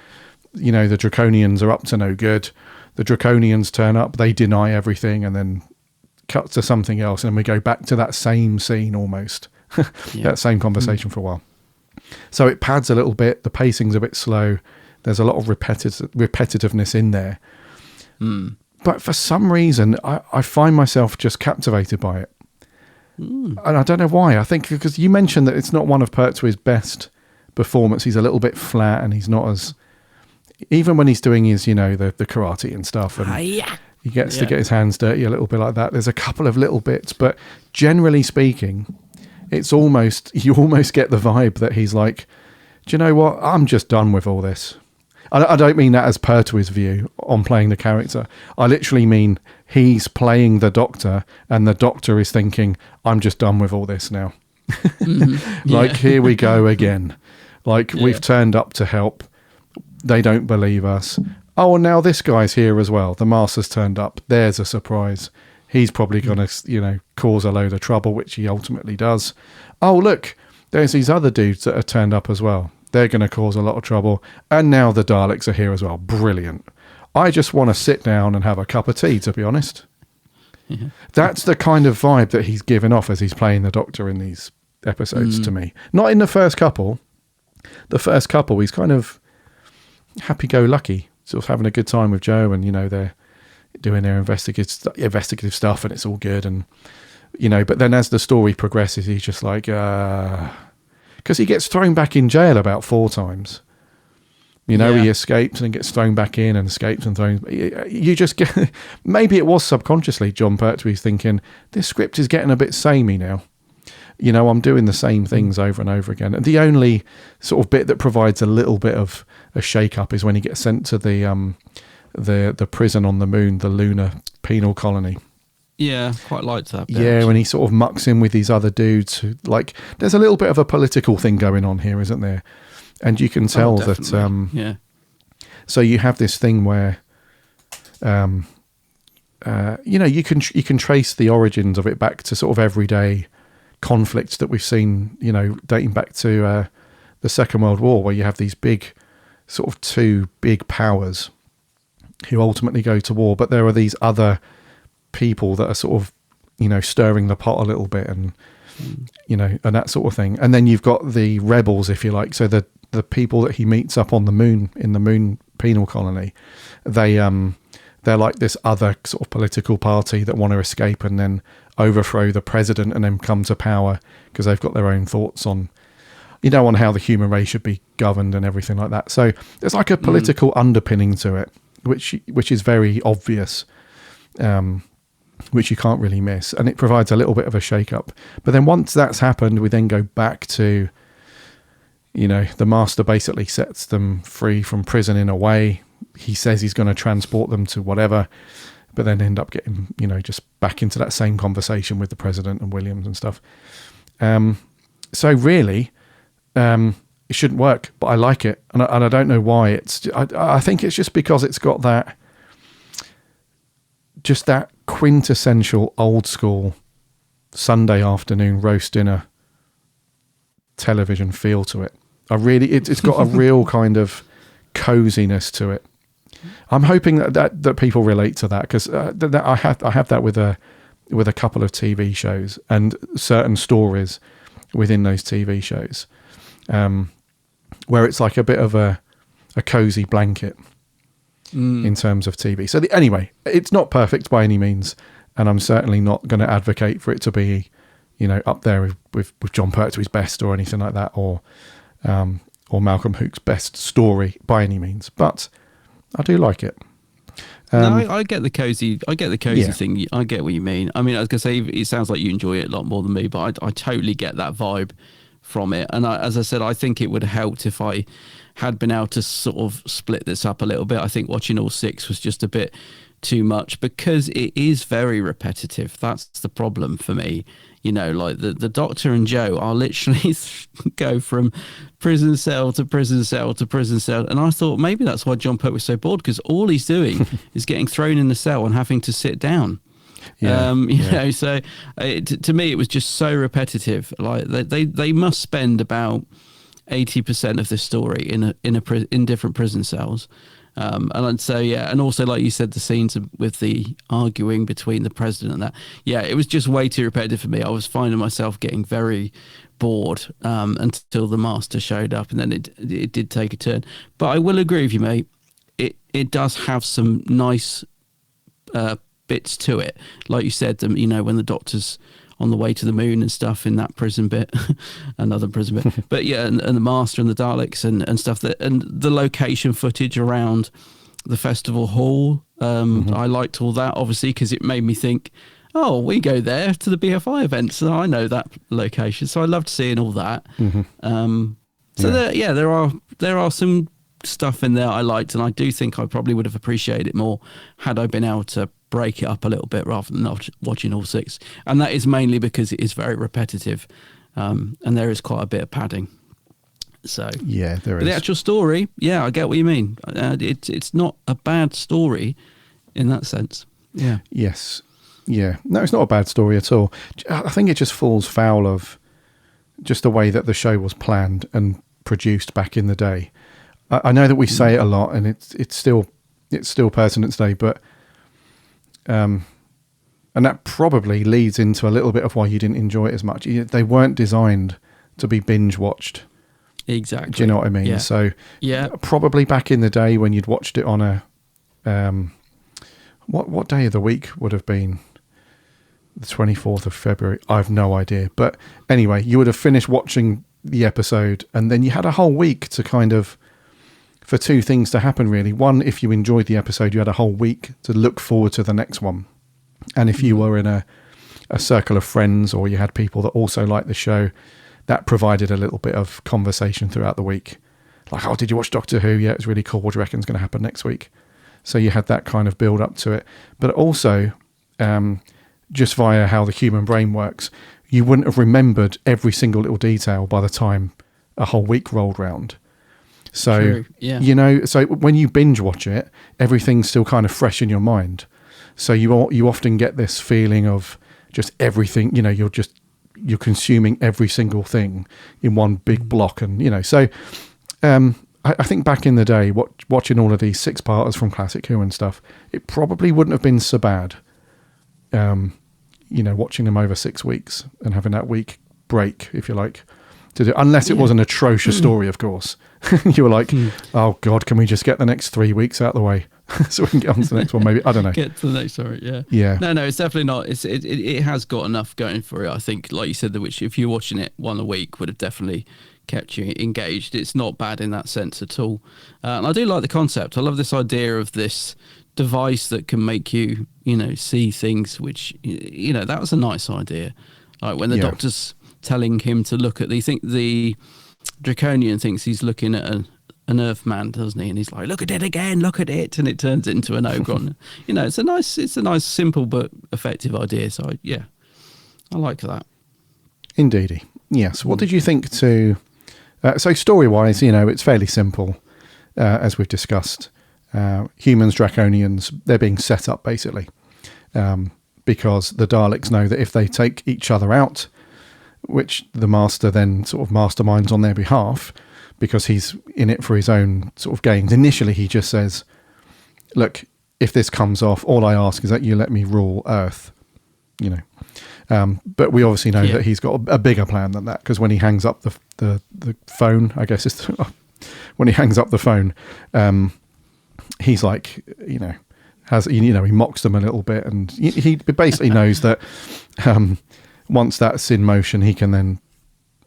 The Draconians are up to no good. The Draconians turn up, they deny everything, and then cut to something else. And we go back to that same scene almost, that same conversation for a while. So it pads a little bit. The pacing's a bit slow. There's a lot of repetitiveness in there. But for some reason, I find myself just captivated by it. And I don't know why. I think because you mentioned that it's not one of Pertwee's best performances. He's a little bit flat, and he's not as... Even when he's doing his, the karate and stuff, and he gets to get his hands dirty a little bit like that. There's a couple of little bits, but generally speaking, it's you almost get the vibe that he's like, do you know what? I'm just done with all this. I don't mean that as Pertwee's view on playing the character. I literally mean he's playing the Doctor, and the Doctor is thinking, I'm just done with all this now. Here we go again. We've turned up to help. They don't believe us. Oh, and now this guy's here as well. The Master's turned up. There's a surprise. He's probably going to, cause a load of trouble, which he ultimately does. Oh, look, there's these other dudes that are turned up as well. They're going to cause a lot of trouble. And now the Daleks are here as well. Brilliant. I just want to sit down and have a cup of tea, to be honest. That's the kind of vibe that he's giving off as he's playing the Doctor in these episodes to me. Not in the first couple. The first couple, he's kind of happy-go-lucky, sort of having a good time with Joe, and they're doing their investigative stuff, and it's all good, and but then as the story progresses, he's just like, because he gets thrown back in jail about 4 times. He escapes and gets thrown back in, and escapes and thrown. You just get, maybe it was subconsciously John Pertwee's thinking, this script is getting a bit samey now. I'm doing the same things over and over again. And the only sort of bit that provides a little bit of a shake-up is when he gets sent to the prison on the moon, the lunar penal colony. Yeah, quite liked that bit. Yeah, when he sort of mucks in with these other dudes who, there's a little bit of a political thing going on here, isn't there? And you can tell that... So you have this thing where... you can trace the origins of it back to sort of everyday conflicts that we've seen, dating back to the Second World War, where you have these big sort of 2 big powers who ultimately go to war, but there are these other people that are sort of stirring the pot a little bit, and and that sort of thing. And then you've got the rebels, if you like, so the people that he meets up on the moon, in the moon penal colony, they're like this other sort of political party that want to escape and then overthrow the president and then come to power because they've got their own thoughts on, on how the human race should be governed and everything like that. So there's like a political underpinning to it, which is very obvious, which you can't really miss. And it provides a little bit of a shake-up. But then once that's happened, we then go back to, the Master basically sets them free from prison in a way. He says he's going to transport them to whatever, but then end up getting, just back into that same conversation with the president and Williams and stuff. So really, it shouldn't work, but I like it, and I don't know why. I think it's just because it's got that quintessential old school Sunday afternoon roast dinner television feel to it. It's got a real kind of coziness to it. I'm hoping that people relate to that, because I have that with a couple of TV shows and certain stories within those TV shows, where it's like a bit of a cozy blanket in terms of TV. So anyway, it's not perfect by any means, and I'm certainly not going to advocate for it to be, up there with John Pertwee's best or anything like that, or Malcolm Hook's best story by any means. But I do like it. No, I get the cozy. I get the cozy thing. I get what you mean. I mean, I was gonna say, it sounds like you enjoy it a lot more than me, but I totally get that vibe from it. And as I said, I think it would have helped if I had been able to sort of split this up a little bit. I think watching all 6 was just a bit too much, because it is very repetitive. That's the problem for me. Like the Doctor and Joe are literally go from prison cell to prison cell to prison cell. And I thought maybe that's why John Pertwee was so bored, because all he's doing is getting thrown in the cell and having to sit down. So to me, it was just so repetitive. Like they must spend about 80% of the story in different prison cells. And so, and also, like you said, the scenes with the arguing between the president and that, it was just way too repetitive for me. I was finding myself getting very bored until the master showed up, and then it did take a turn. But I will agree with you, mate. It does have some nice bits to it, like you said. When the Doctor's on the way to the moon and stuff in that prison bit, another prison bit. But and the Master and the Daleks and stuff, and the location footage around the festival hall. I liked all that, obviously, because it made me think, oh, we go there to the BFI events, so I know that location. So I loved seeing all that. There are some stuff in there I liked, and I do think I probably would have appreciated it more had I been able to break it up a little bit rather than not watching all 6. And that is mainly because it is very repetitive, and there is quite a bit of padding. So there is. The actual story, I get what you mean. It's not a bad story in that sense. Yes. No, it's not a bad story at all. I think it just falls foul of just the way that the show was planned and produced back in the day. I know that we say it a lot, and it's still pertinent today, but and that probably leads into a little bit of why you didn't enjoy it as much. They weren't designed to be binge watched. Exactly. Do you know what I mean? Yeah. So probably back in the day when you'd watched it on a what day of the week would have been the 24th of February? I have no idea. But anyway, you would have finished watching the episode, and then you had a whole week to kind of, for two things to happen, really. One, if you enjoyed the episode, you had a whole week to look forward to the next one. And if you were in a circle of friends, or you had people that also liked the show, that provided a little bit of conversation throughout the week. Like, oh, did you watch Doctor Who? Yeah, it was really cool. What do you reckon is going to happen next week? So you had that kind of build up to it. But also, just via how the human brain works, you wouldn't have remembered every single little detail by the time a whole week rolled round. So, so when you binge watch it, everything's still kind of fresh in your mind. So you often get this feeling of just everything, you're consuming every single thing in one big block. And, so I think back in the day, watching all of these 6-parters from Classic Who and stuff, it probably wouldn't have been so bad, watching them over 6 weeks and having that week break, if you like, to do, unless it was an atrocious story, of course. You were like, oh God, can we just get the next 3 weeks out of the way so we can get on to the next one? Maybe, I don't know. Get to the next story, yeah. No, it's definitely not. It has got enough going for it. I think, like you said, which if you're watching it one a week would have definitely kept you engaged. It's not bad in that sense at all. And I do like the concept. I love this idea of this device that can make you, see things, which, that was a nice idea. Like when the doctor's telling him to look at the Draconian thinks he's looking at an Earthman, doesn't he? And he's like, look at it again, look at it, and it turns into an Ogron. It's a nice, simple but effective idea. So I like that. Indeedy. Yes. What did you think to... so story-wise, it's fairly simple, as we've discussed. Humans, Draconians, they're being set up, basically, because the Daleks know that if they take each other out, which the Master then sort of masterminds on their behalf, because he's in it for his own sort of gains. Initially, he just says, look, if this comes off, all I ask is that you let me rule Earth, But we obviously know that he's got a bigger plan than that, because when he hangs up the phone, I guess it's when he hangs up the phone, he's like, he mocks them a little bit, and he basically knows that once that's in motion, he can then,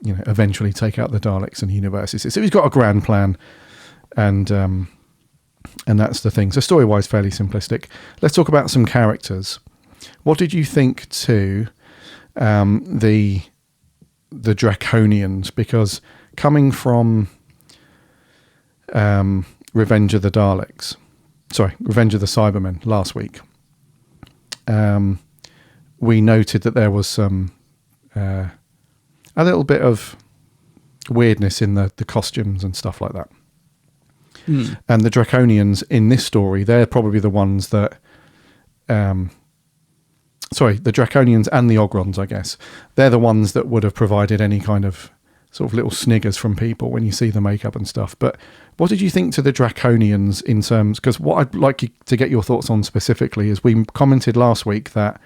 eventually take out the Daleks and universes. So he's got a grand plan, and that's the thing. So story-wise, fairly simplistic. Let's talk about some characters. What did you think to the Draconians? Because coming from Revenge of the Cybermen last week, we noted that there was some a little bit of weirdness in the costumes and stuff like that. And the Draconians in this story, they're probably the ones that the Draconians and the Ogrons, I guess, they're the ones that would have provided any kind of sort of little sniggers from people when you see the makeup and stuff. But what did you think to the Draconians in terms, because what I'd like you to get your thoughts on specifically is we commented last week that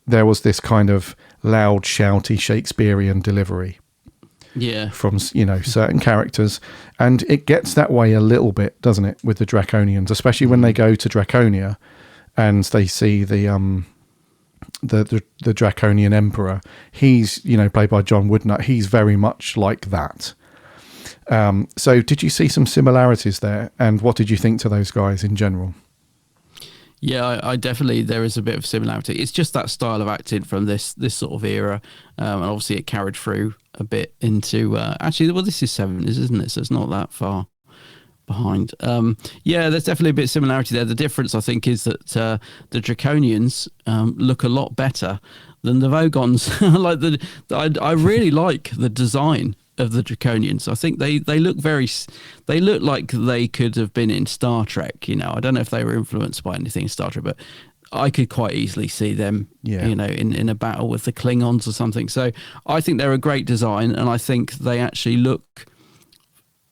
there was this kind of loud, shouty Shakespearean delivery from, certain characters. And it gets that way a little bit, doesn't it, with the Draconians, especially when they go to Draconia and they see the Draconian Emperor. He's, played by John Woodnutt. He's very much like that. So did you see some similarities there? And what did you think to those guys in general? Yeah, I definitely, there is a bit of similarity. It's just that style of acting from this sort of era. And obviously it carried through a bit into, this is 70s, isn't it? So it's not that far behind. There's definitely a bit of similarity there. The difference, I think, is that the Draconians look a lot better than the Vogons. I really like the design of the Draconians. I think they look like they could have been in Star Trek. I don't know if they were influenced by anything in Star Trek, but I could quite easily see them, in a battle with the Klingons or something. So I think they're a great design, and I think they actually look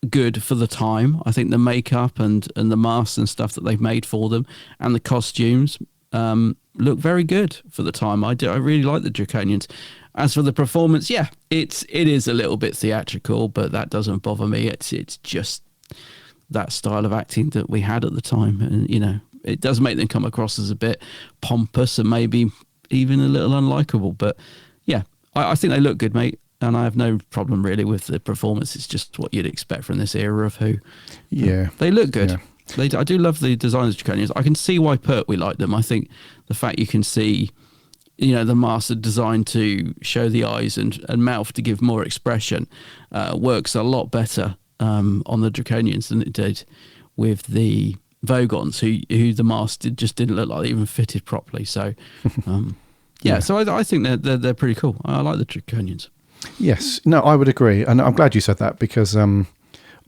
good for the time. I think the makeup and the masks and stuff that they've made for them and the costumes look very good for the time. I really like the Draconians. As for the performance, it is a little bit theatrical, but that doesn't bother me. It's just that style of acting that we had at the time, and it does make them come across as a bit pompous and maybe even a little unlikable. But I think they look good, mate. And I have no problem really with the performance. It's just what you'd expect from this era of Who. Yeah. They look good. Yeah. I do love the design of the Draconians. I can see why Pertwee liked them. I think the fact you can see, the master designed to show the eyes and mouth to give more expression works a lot better on the Draconians than it did with the Vogons, who the master just didn't look like they even fitted properly. So, so I think they're pretty cool. I like the Draconians. Yes, no, I would agree, and I'm glad you said that, because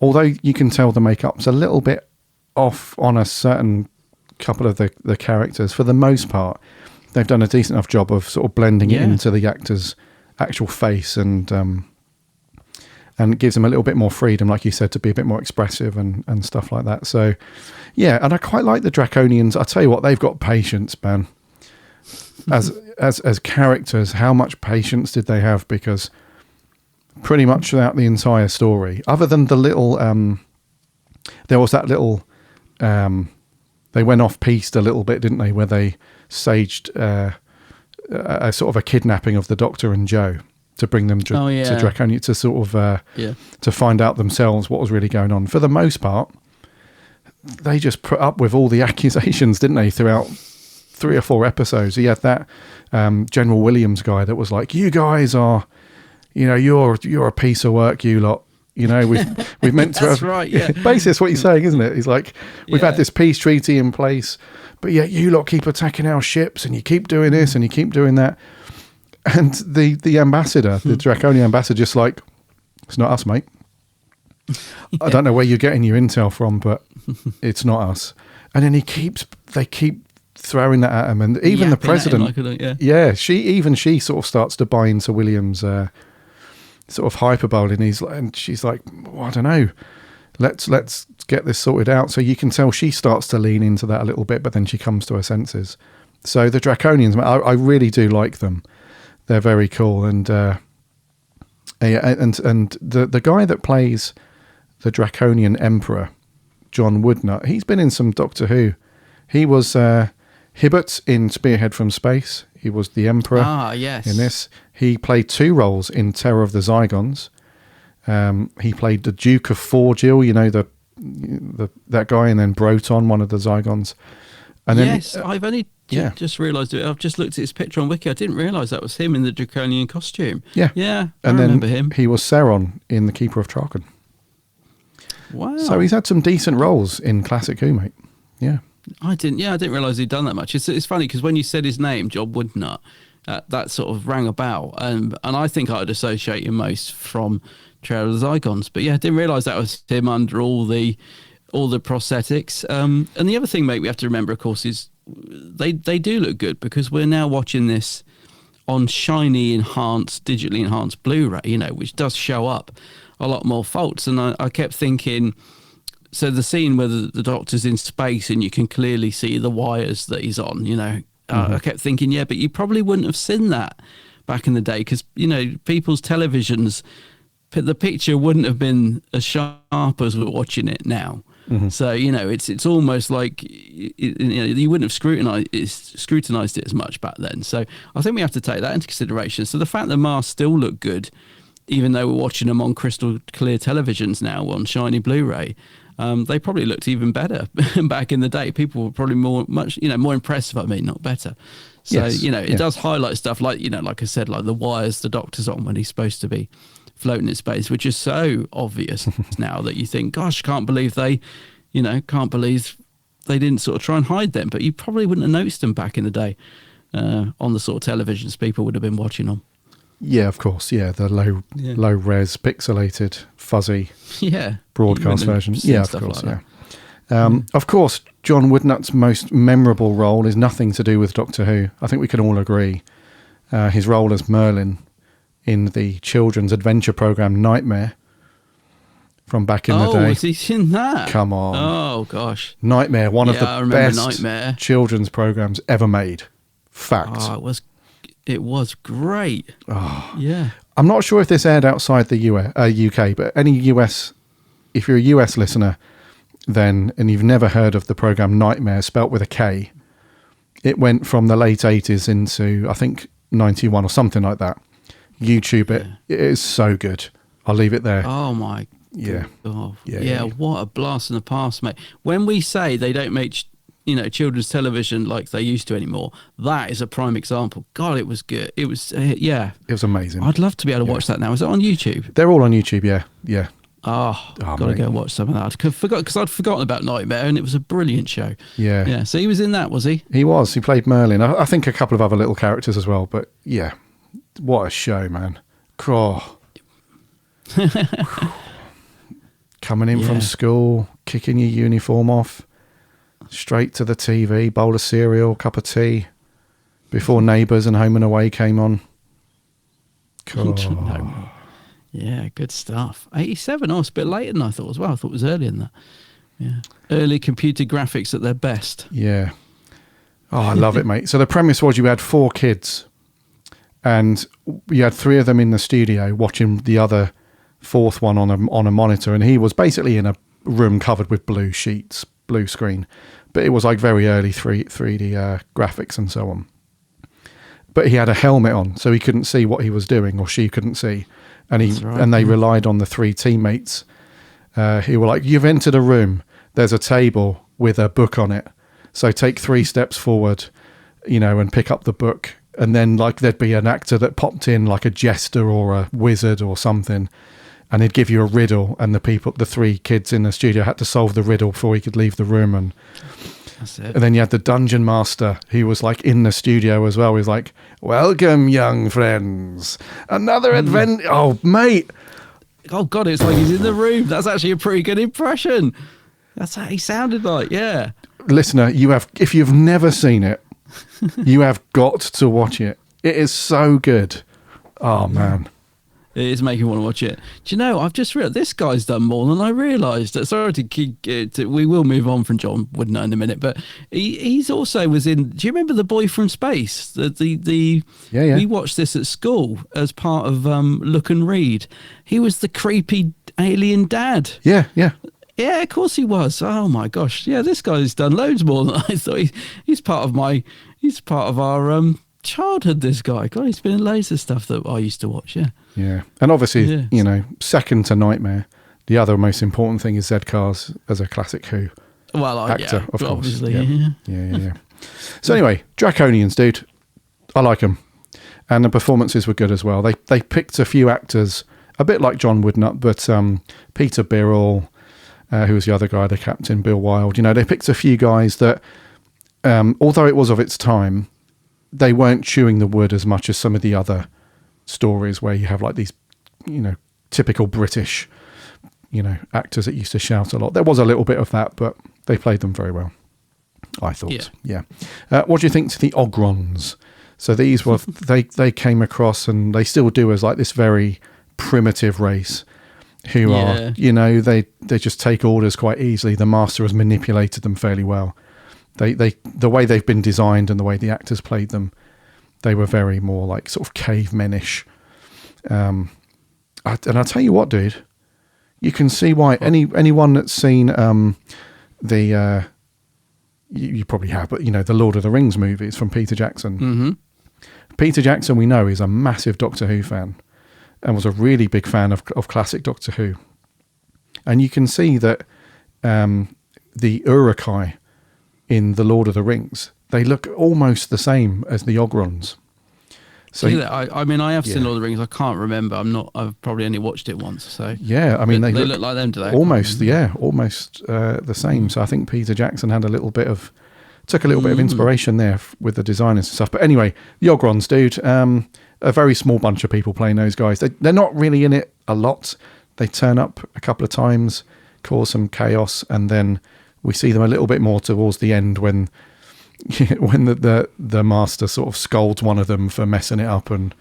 although you can tell the makeup's a little bit off on a certain couple of the characters, for the most part, they've done a decent enough job of sort of blending it into the actor's actual face, and it gives them a little bit more freedom, like you said, to be a bit more expressive and stuff like that. So, and I quite like the Draconians. I tell you what, they've got patience, man. As characters, how much patience did they have? Because pretty much throughout the entire story, other than the little, there was that little, they went off piste a little bit, didn't they? Where they staged a sort of a kidnapping of the Doctor and Joe to bring them to Draconia to sort of to find out themselves what was really going on. For the most part, they just put up with all the accusations, didn't they? Throughout 3 or 4 episodes, he had that General Williams guy that was like, "You guys are, you're a piece of work, you lot. We've meant to That's have." right, yeah. Basically, that's what he's saying, isn't it? He's like, "We've had this peace treaty in place, but yet you lot keep attacking our ships, and you keep doing this, and you keep doing that." And the ambassador, the Draconian ambassador, just like, it's not us, mate. I don't know where you're getting your intel from, but it's not us. And then they keep throwing that at him, and even the president, she sort of starts to buy into William's sort of hyperbole, and she's like, well, I don't know, let's get this sorted out. So you can tell she starts to lean into that a little bit, but then she comes to her senses. So the Draconians, I really do like them. They're very cool, and the guy that plays the Draconian Emperor, John Woodnutt, he's been in some Doctor Who. He was Hibbert in Spearhead from Space. He was the Emperor. In this. He played 2 roles in Terror of the Zygons. He played the Duke of Forgill, you know, that guy, and then Broton, one of the Zygons. And then, I've only just realised it. I've just looked at his picture on Wiki. I didn't realise that was him in the Draconian costume. Yeah. I remember him. He was Sauron in The Keeper of Traken. Wow. So he's had some decent roles in classic Who, mate. Yeah. I didn't realise he'd done that much. It's funny because when you said his name, John Woodnutt, that sort of rang a bell, and I think I'd associate him most from Terror of the Zygons. But I didn't realise that was him under all the prosthetics. And the other thing, mate, we have to remember, of course, is they do look good because we're now watching this on shiny, digitally enhanced Blu-ray, you know, which does show up a lot more faults. And I kept thinking. So the scene where the Doctor's in space and you can clearly see the wires that he's on, you know, I kept thinking, but you probably wouldn't have seen that back in the day because, you know, people's televisions, the picture wouldn't have been as sharp as we're watching it now. So, you know, it's almost like you wouldn't have scrutinized it as much back then. So I think we have to take that into consideration. So the fact that masks still look good, even though we're watching them on crystal clear televisions now on shiny Blu-ray, they probably looked even better back in the day. People were probably more impressed, not better. So, you know, it does highlight stuff like, you know, like I said, like the wires the Doctor's on when he's supposed to be floating in space, which is so obvious now that you think, gosh, can't believe they didn't sort of try and hide them. But you probably wouldn't have noticed them back in the day on the sort of televisions people would have been watching on. Yeah, of course. Yeah, the low res, pixelated, fuzzy broadcast version. Yeah, of course. Like of course, John Woodnutt's most memorable role is nothing to do with Doctor Who. I think we can all agree. His role as Merlin in the children's adventure program Nightmare from back in the day. Oh, was he in that? Come on. Oh, gosh. Nightmare, one of the best children's programs ever made. Fact. Oh, it was great. Oh. Yeah. I'm not sure if this aired outside the UK, but if you're a US listener, and you've never heard of the program Nightmare, spelt with a K, it went from the late 80s into, I think, 91 or something like that. YouTube it. It is so good. I'll leave it there. Oh, my God. Yeah, what a blast in the past, mate. When we say they don't make children's television like they used to anymore, that is a prime example. God, it was good. It was, It was amazing. I'd love to be able to watch that now. Is it on YouTube? They're all on YouTube, yeah. Oh, got to go and watch some of that. Because I'd forgotten about Nightmare, and it was a brilliant show. Yeah. So he was in that, was he? He was. He played Merlin. I think a couple of other little characters as well. But yeah, what a show, man. Oh. Coming in from school, kicking your uniform off, straight to the TV, bowl of cereal, cup of tea, before Neighbours and Home and Away came on. Oh. Yeah, good stuff. 87. Oh, it's a bit later than I thought as well. I thought it was earlier than that. Yeah. Early computer graphics at their best. Yeah. Oh, I love it, mate. So the premise was you had 4 kids and you had 3 of them in the studio watching the other 4th one on a monitor. And he was basically in a room covered with blue sheets, blue screen. But it was like very early 3D graphics and so on. But he had a helmet on, so he couldn't see what he was doing, or she couldn't see. And they relied on the 3 teammates who were like, you've entered a room, there's a table with a book on it, so take 3 steps forward, and pick up the book. And then like there'd be an actor that popped in, like a jester or a wizard or something, and he'd give you a riddle, and the 3 kids in the studio had to solve the riddle before he could leave the room. And That's it. And then you had the dungeon master who was like in the studio as well. He was like, "Welcome, young friends. Another adventure." Oh, mate. Oh, God, it's like he's in the room. That's actually a pretty good impression. That's how he sounded like, yeah. Listener, if you've never seen it, you have got to watch it. It is so good. Oh, man. It is making me want to watch it. Do you know, I've just realised this guy's done more than I realised. Sorry to keep we will move on from John Woodnow in a minute, but he's also was in. Do you remember The Boy from Space? The yeah. We watched this at school as part of Look and Read. He was the creepy alien dad. Yeah. Yeah, of course he was. Oh my gosh. Yeah, this guy's done loads more than I thought. He's part of our childhood, this guy. God, he's been in loads of stuff that I used to watch, yeah. Yeah. And obviously, second to Nightmare, the other most important thing is Zed Cars as a classic Who actor, of course. Obviously, yeah. So anyway, Draconians, dude. I like them. And the performances were good as well. They picked a few actors, a bit like John Woodnutt, but Peter Birrell, who was the other guy, the captain, Bill Wilde. They picked a few guys that, although it was of its time, they weren't chewing the wood as much as some of the other stories where you have like these, typical British, actors that used to shout a lot. There was a little bit of that, but they played them very well, I thought. Yeah. What do you think to the Ogrons? So these were, they came across, and they still do, as like this very primitive race who are, they just take orders quite easily. The master has manipulated them fairly well. The way they've been designed and the way the actors played them, they were very more like sort of cavemenish. And I'll tell you what, dude, you can see why anyone that's seen you probably have, but the Lord of the Rings movies from Peter Jackson. Mm-hmm. Peter Jackson, we know, is a massive Doctor Who fan and was a really big fan of classic Doctor Who. And you can see that the Uruk-hai in the Lord of the Rings, they look almost the same as the Ogrons. So I have seen Lord of the Rings. I can't remember. I've probably only watched it once. So yeah, I mean they look like them, do they? Almost the same. So I think Peter Jackson had took a little bit of inspiration there with the designers and stuff. But anyway, the Ogrons, dude, a very small bunch of people playing those guys. They're not really in it a lot. They turn up a couple of times, cause some chaos, and then we see them a little bit more towards the end when the master sort of scolds one of them for messing it up, and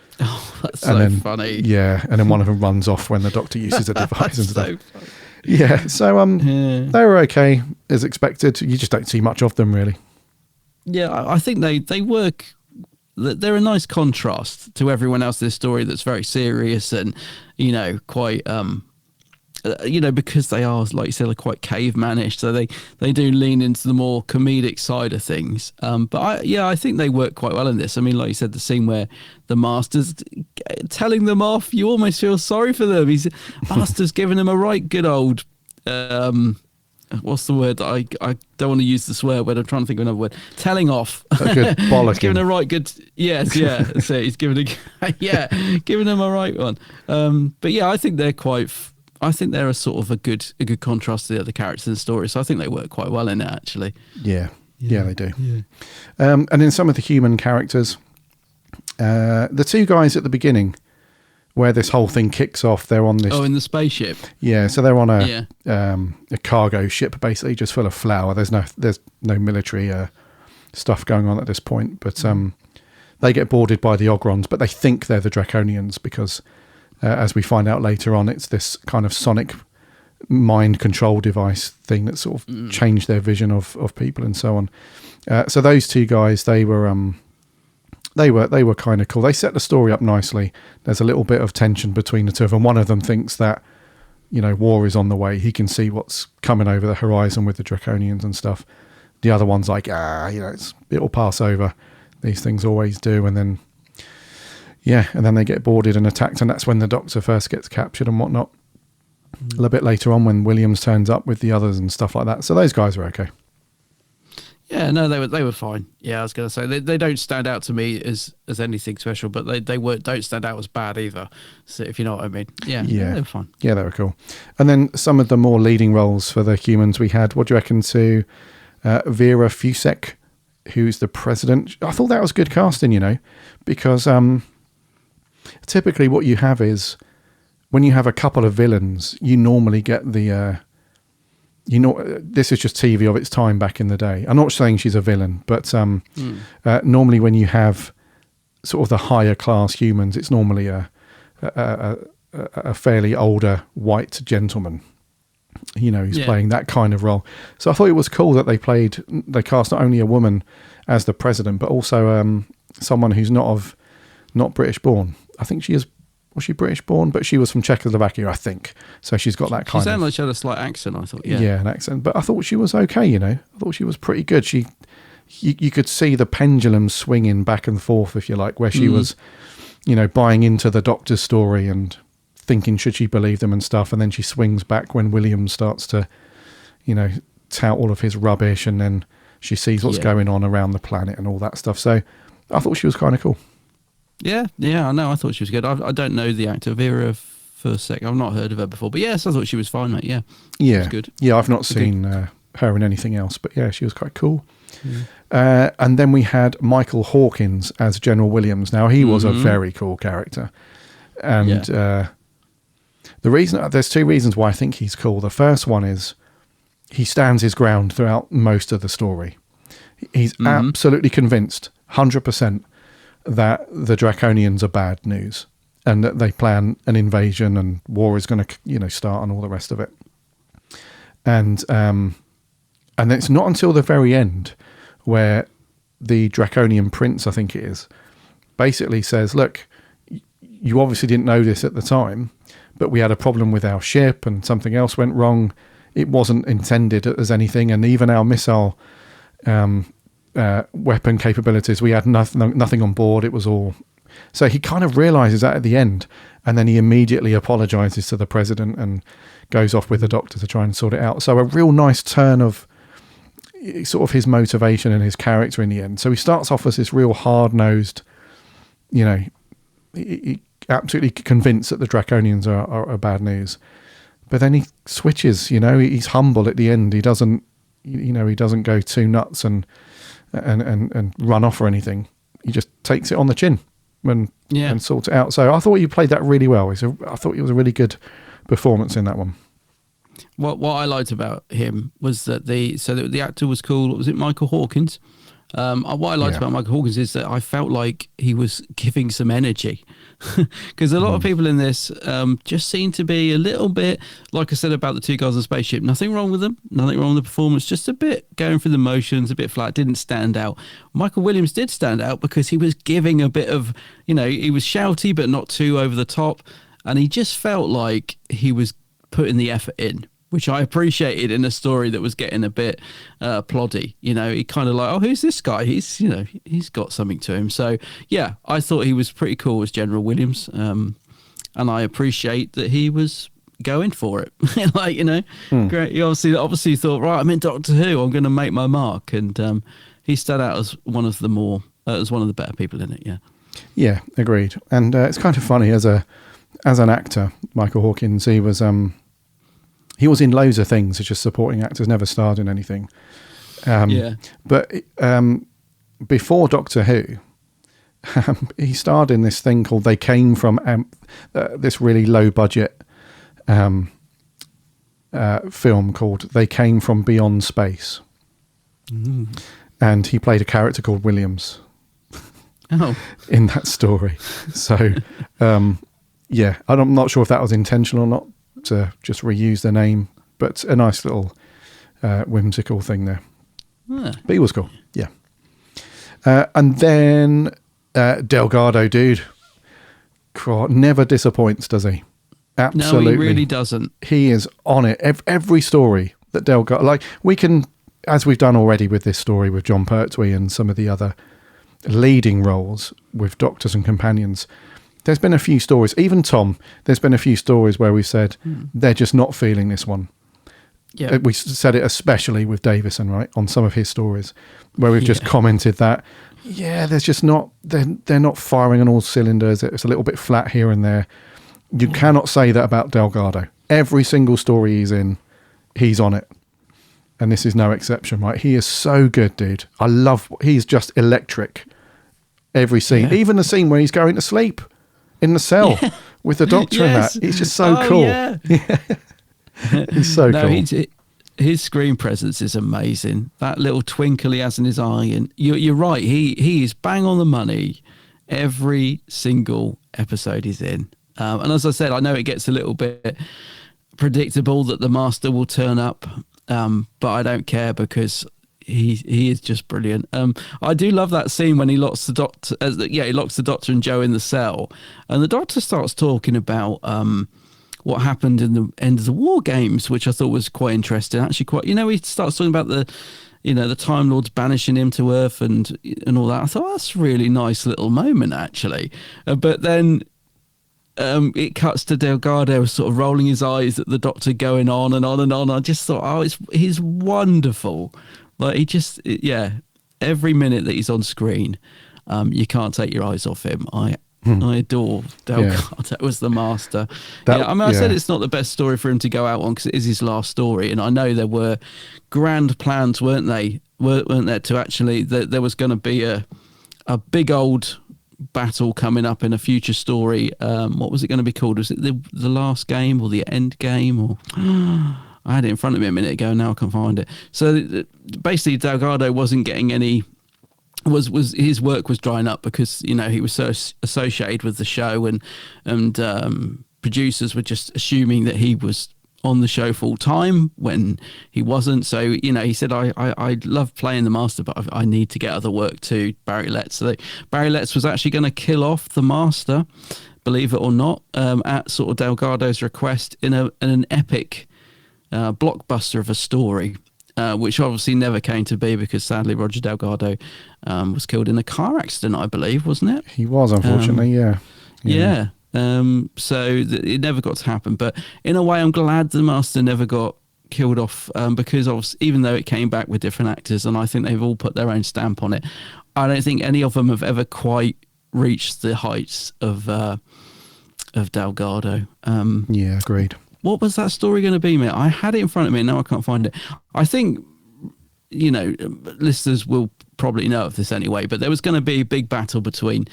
that's so funny. Yeah, and then one of them runs off when the Doctor uses a device and stuff. So funny. Yeah, so they were okay as expected. You just don't see much of them really. Yeah, I think they work. They're a nice contrast to everyone else in this story that's very serious and quite because they are, like you said, are quite cavemanish, so they do lean into the more comedic side of things. But I think they work quite well in this. I mean, like you said, the scene where the master's telling them off, you almost feel sorry for them. Master's giving them a right good old, what's the word? I don't want to use the swear word. I'm trying to think of another word. Telling off. A good bollocking. He's giving a right good. Yes, yeah. So he's giving giving them a right one. But yeah, I think they're a sort of a good contrast to the other characters in the story. So I think they work quite well in it, actually. Yeah, they do. Yeah. And in some of the human characters, the two guys at the beginning, where this whole thing kicks off, they're on this. Oh, in the spaceship. Yeah, so they're on a cargo ship, basically just full of flour. There's no military stuff going on at this point, but they get boarded by the Ogrons, but they think they're the Draconians because. As we find out later on, it's this kind of sonic mind control device thing that sort of changed their vision of people and so on. So those two guys, they were kind of cool. They set the story up nicely. There's a little bit of tension between the two of them. One of them thinks that war is on the way. He can see what's coming over the horizon with the Draconians and stuff. The other one's like, it'll pass over. These things always do, and then. Yeah, and then they get boarded and attacked, and that's when the Doctor first gets captured and whatnot. A little bit later on when Williams turns up with the others and stuff like that. So those guys were okay. Yeah, no, they were fine. Yeah, I was going to say they don't stand out to me as anything special, but they don't stand out as bad either. So if you know what I mean. Yeah, they were fine. Yeah, they were cool. And then some of the more leading roles for the humans we had. What do you reckon to Vera Fusek, who's the president. I thought that was good casting, because typically what you have is when you have a couple of villains, you normally get the, this is just TV of its time back in the day. I'm not saying she's a villain, but normally when you have sort of the higher class humans, it's normally a fairly older white gentleman, who's playing that kind of role. So I thought it was cool that they cast not only a woman as the president, but also someone who's not British born. I think was she British born? But she was from Czechoslovakia, I think. So she's got that kind of... She sounded like she had a slight accent, I thought. Yeah, an accent. But I thought she was okay, I thought she was pretty good. You could see the pendulum swinging back and forth, if you like, where she was, buying into the Doctor's story and thinking, should she believe them and stuff? And then she swings back when William starts to, tout all of his rubbish, and then she sees what's going on around the planet and all that stuff. So I thought she was kind of cool. Yeah, I know. I thought she was good. I don't know the actor, Vera Fusek. I've not heard of her before. But yes, I thought she was fine, mate. Yeah. She was good. Yeah, I've not seen her in anything else. But yeah, she was quite cool. And then we had Michael Hawkins as General Williams. Now, he was a very cool character. And there's two reasons why I think he's cool. The first one is he stands his ground throughout most of the story. He's absolutely convinced, 100%, that the Draconians are bad news and that they plan an invasion and war is going to, start and all the rest of it. And it's not until the very end where the Draconian Prince, I think it is, basically says, look, you obviously didn't know this at the time, but we had a problem with our ship and something else went wrong. It wasn't intended as anything. And even our missile weapon capabilities, we had nothing on board. It was all... So he kind of realizes that at the end, and then he immediately apologizes to the president and goes off with the Doctor to try and sort it out. So a real nice turn of sort of his motivation and his character in the end. So he starts off as this real hard-nosed, he absolutely convinced that the Draconians are bad news. But then he switches, he's humble at the end. He doesn't, he doesn't go too nuts and run off or anything. He just takes it on the chin and sorts it out. So I thought you played that really well. I thought it was a really good performance in that one. What I liked about him was that the actor was cool. What was it, Michael Hawkins? What I liked about Michael Hawkins is that I felt like he was giving some energy, because a lot of people in this just seem to be a little bit, like I said about the two guys on the spaceship, nothing wrong with them, nothing wrong with the performance, just a bit going through the motions, a bit flat, didn't stand out. Michael Williams did stand out because he was giving a bit of, he was shouty but not too over the top, and he just felt like he was putting the effort in, which I appreciated in a story that was getting a bit ploddy. He kind of like, oh, who's this guy? He's got something to him. So yeah, I thought he was pretty cool as General Williams, and I appreciate that he was going for it. Great. He obviously thought, right, I'm in Doctor Who, I'm going to make my mark, and he stood out as one of the better people in it. Yeah, agreed. And it's kind of funny as an actor, Michael Hawkins. He was in loads of things as just supporting actors, never starred in anything. But before Doctor Who, he starred in this thing called They Came From, this really low budget film called They Came From Beyond Space. And he played a character called Williams in that story. So, I'm not sure if that was intentional or not, to just reuse the name, but a nice little whimsical thing there. But he was cool, yeah. And then Delgado, dude, never disappoints, does he? Absolutely. No, he really doesn't. He is on it. Every story that Delgado, like we can, as we've done already with this story with John Pertwee and some of the other leading roles with Doctors and Companions, there's been a few stories, even Tom, there's been a few stories where we said they're just not feeling this one. Yeah. We said it especially with Davison, right, on some of his stories, where we've just commented that, there's just not, they're not firing on all cylinders. It's a little bit flat here and there. You cannot say that about Delgado. Every single story he's in, he's on it. and this is no exception, right? He is so good, dude. He's just electric. Every scene, even the scene where he's going to sleep in the cell with the doctor and that. He's just so cool. Yeah. He's so cool. His screen presence is amazing. That little twinkle he has in his eye, and you're right. He is bang on the money every single episode he's in. And as I said, I know it gets a little bit predictable that the Master will turn up, but I don't care because he is just brilliant. I do love that scene when he locks the doctor. He locks the Doctor and Joe in the cell, and the Doctor starts talking about what happened in the end of the War Games, which I thought was quite interesting. Actually, he starts talking about the Time Lords banishing him to Earth and all that. I thought that's a really nice little moment, actually. But then it cuts to Delgado sort of rolling his eyes at the Doctor going on and on and on. I just thought, he's wonderful. Like every minute that he's on screen, you can't take your eyes off him. I adore Delgado as the Master. I said it's not the best story for him to go out on because it is his last story, and I know there were grand plans, weren't there, to actually there was going to be a big old battle coming up in a future story. What was it going to be called? Was it the last game or the end game? Or I had it in front of me a minute ago. Now I can't find it. So basically, Delgado wasn't getting any. Was his work was drying up because he was so associated with the show, and producers were just assuming that he was on the show full time when he wasn't. So he said, I love playing the Master, but I need to get other work too. Barry Letts. So Barry Letts was actually going to kill off the Master, believe it or not, at sort of Delgado's request in an epic blockbuster of a story. Which obviously never came to be because sadly Roger Delgado was killed in a car accident, I believe, wasn't it? He was, unfortunately, yeah. So it never got to happen. But in a way, I'm glad the Master never got killed off because even though it came back with different actors, and I think they've all put their own stamp on it, I don't think any of them have ever quite reached the heights of Delgado. Agreed. What was that story going to be, mate? I had it in front of me, and now I can't find it. I think, listeners will probably know of this anyway, but there was going to be a big battle between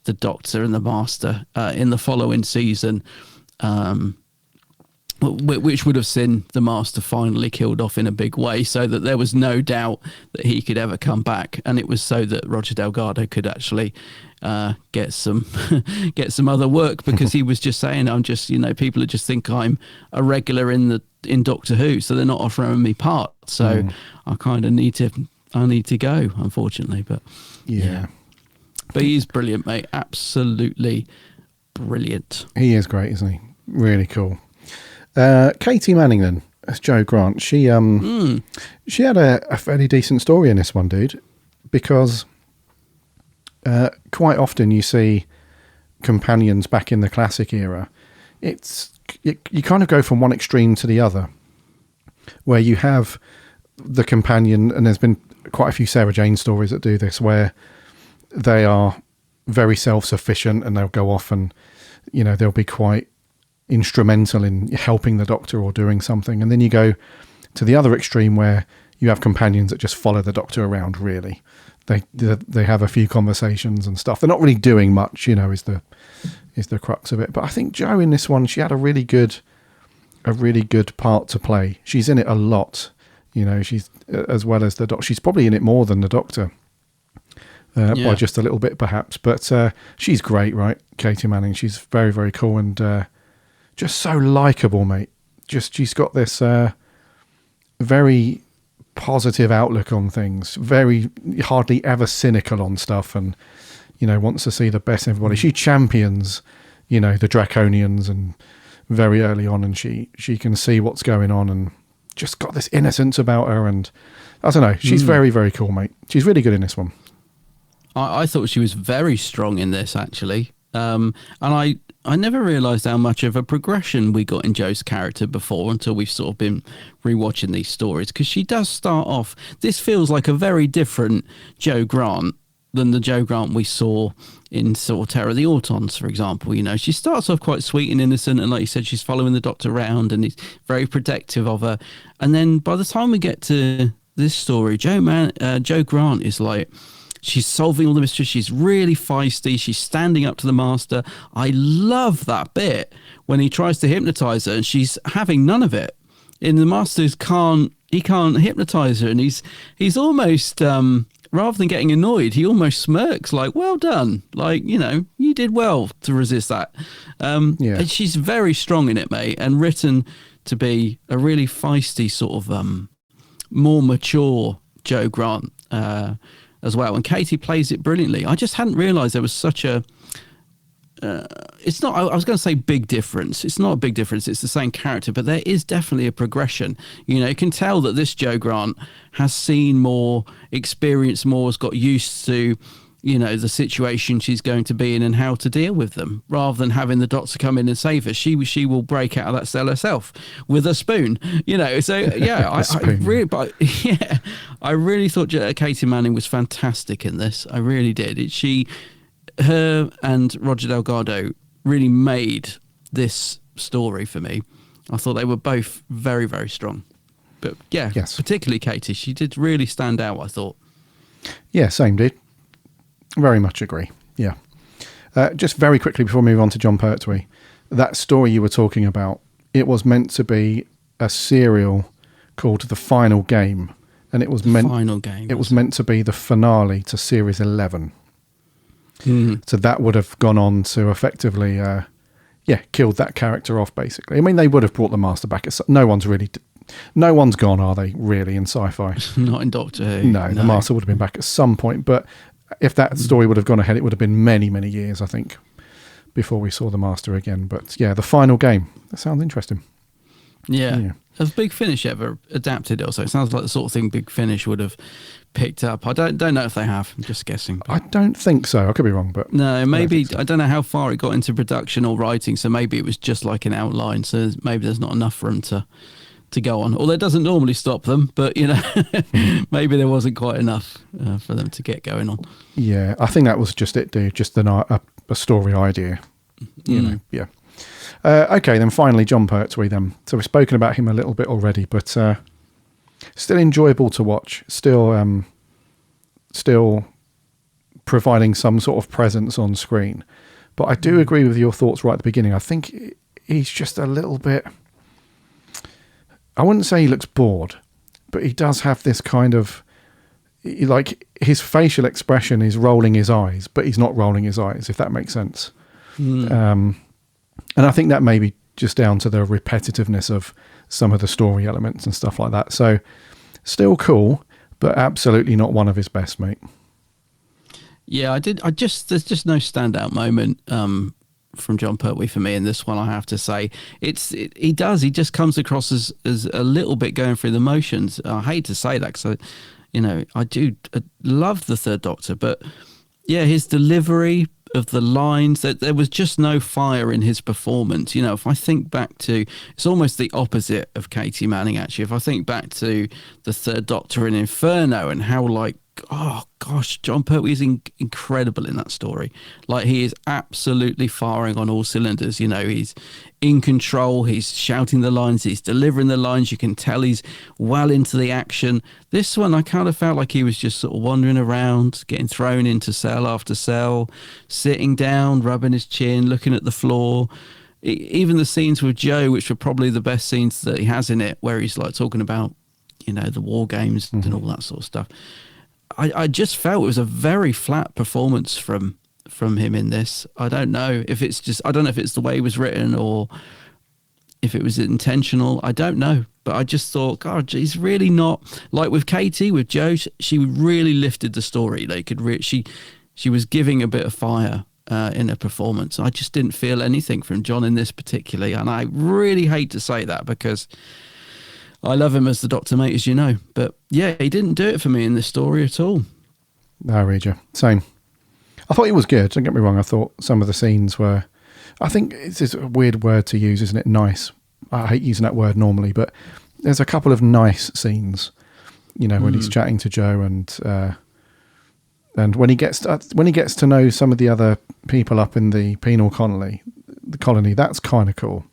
the Doctor and the Master in the following season, which would have seen the Master finally killed off in a big way, so that there was no doubt that he could ever come back. And it was so that Roger Delgado could actually get some other work, because he was just saying, I'm just, people just think I'm a regular in Doctor Who, so they're not offering me parts. So I kind of need to go, unfortunately. But but he's brilliant, mate. Absolutely brilliant. He is great, isn't he? Really cool. Katie Manning then, as Jo Grant. She had a fairly decent story in this one, dude, because quite often you see companions back in the classic era. You kind of go from one extreme to the other, where you have the companion, and there's been quite a few Sarah Jane stories that do this, where they are very self-sufficient and they'll go off and they'll be quite instrumental in helping the Doctor or doing something. And then you go to the other extreme where you have companions that just follow the Doctor around. Really, they have a few conversations and stuff. They're not really doing much, is the crux of it. But I think Jo in this one, she had a really good part to play. She's in it a lot, she's as well as the Doctor. She's probably in it more than the Doctor, by just a little bit perhaps. But she's great, right? Katie Manning. She's very, very cool and just so likable, mate. She's got this very positive outlook on things, very hardly ever cynical on stuff, and wants to see the best in everybody. She champions the Draconians and very early on, and she can see what's going on and just got this innocence about her, and I don't know, she's very, very cool, mate. She's really good in this one. I thought she was very strong in this, actually, and I never realised how much of a progression we got in Jo's character before until we've sort of been rewatching these stories, because she does start off, this feels like a very different Jo Grant than the Joe Grant we saw in sort of Terror of the Autons, for example. You know, she starts off quite sweet and innocent, and like you said, she's following the Doctor around and he's very protective of her. And then by the time we get to this story, Joe Grant is like, she's solving all the mysteries. She's really feisty. She's standing up to the Master. I love that bit when he tries to hypnotize her and she's having none of it. And the Master can't hypnotize her, and he's almost rather than getting annoyed, he almost smirks like, well done, like, you know, you did well to resist that. And she's very strong in it, mate, and written to be a really feisty sort of more mature Joe Grant as well. And Katie plays it brilliantly. I just hadn't realised there was such a it's not, I was going to say big difference. It's not a big difference. It's the same character, but there is definitely a progression. You know, you can tell that this Joe Grant has seen more, experienced more, has got used to, you know, the situation she's going to be in and how to deal with them, rather than having the Doctor come in and save her. She will break out of that cell herself with a spoon, you know. So yeah, I really thought Katie Manning was fantastic in this. I really did. Her and Roger Delgado really made this story for me. I thought they were both very, very strong. But yeah, particularly Katie, she did really stand out, I thought. Yeah, same, dude. Very much agree. Yeah. Just very quickly before we move on to John Pertwee, that story you were talking about, it was meant to be a serial called The Final Game, and it was meant to be the finale to Series 11. So that would have gone on to effectively, killed that character off, basically. I mean, they would have brought the Master back. No one's gone, are they, really, in sci-fi? Not in Doctor Who. No, the Master would have been back at some point, but if that story would have gone ahead, it would have been many, many years, I think, before we saw the Master again. But yeah, The Final Game. That sounds interesting. Yeah. Has Big Finish ever adapted it also? It sounds like the sort of thing Big Finish would have picked up. I don't know if they have. I'm just guessing. I don't think so. I could be wrong, but no, maybe I don't know how far it got into production or writing. So maybe it was just like an outline. So maybe there's not enough for them to go on. Although it doesn't normally stop them, but you know, maybe there wasn't quite enough for them to get going on. Yeah, I think that was just it, dude. Just a story idea. You know, yeah. Okay, then finally, John Pertwee then. So we've spoken about him a little bit already, but still enjoyable to watch. Still providing some sort of presence on screen. But I do agree with your thoughts right at the beginning. I think he's just a little bit... I wouldn't say he looks bored, but he does have this kind of... Like, his facial expression is rolling his eyes, but he's not rolling his eyes, if that makes sense. And I think that may be just down to the repetitiveness of some of the story elements and stuff like that. So still cool, but absolutely not one of his best, mate. Yeah, there's just no standout moment from John Pertwee for me in this one, I have to say. He just comes across as a little bit going through the motions. I hate to say that because I do love the Third Doctor, but yeah, his delivery of the lines, that there was just no fire in his performance. You know, if I think back to, it's almost the opposite of Katie Manning, actually. If I think back to the Third Doctor in Inferno and how, like, oh gosh, John Pertwee is incredible in that story. Like, he is absolutely firing on all cylinders. You know, he's in control, he's shouting the lines, he's delivering the lines, you can tell he's well into the action. This one, I kind of felt like he was just sort of wandering around, getting thrown into cell after cell, sitting down, rubbing his chin, looking at the floor. Even the scenes with Joe, which were probably the best scenes that he has in it, where he's like talking about, you know, the war games and all that sort of stuff. I just felt it was a very flat performance from him in this. I don't know if it's the way it was written or if it was intentional. I don't know, but I just thought, God, he's really not like with Katie, with Joe. She really lifted the story. She was giving a bit of fire in her performance. I just didn't feel anything from John in this particularly, and I really hate to say that because I love him as the Doctor, mate, as you know. But yeah, he didn't do it for me in this story at all. No, Regia. Same. I thought it was good. Don't get me wrong. I thought some of the scenes were... I think it's a weird word to use, isn't it? Nice. I hate using that word normally, but there's a couple of nice scenes, you know, when he's chatting to Joe and And when he gets to know some of the other people up in the penal colony, that's kind of cool.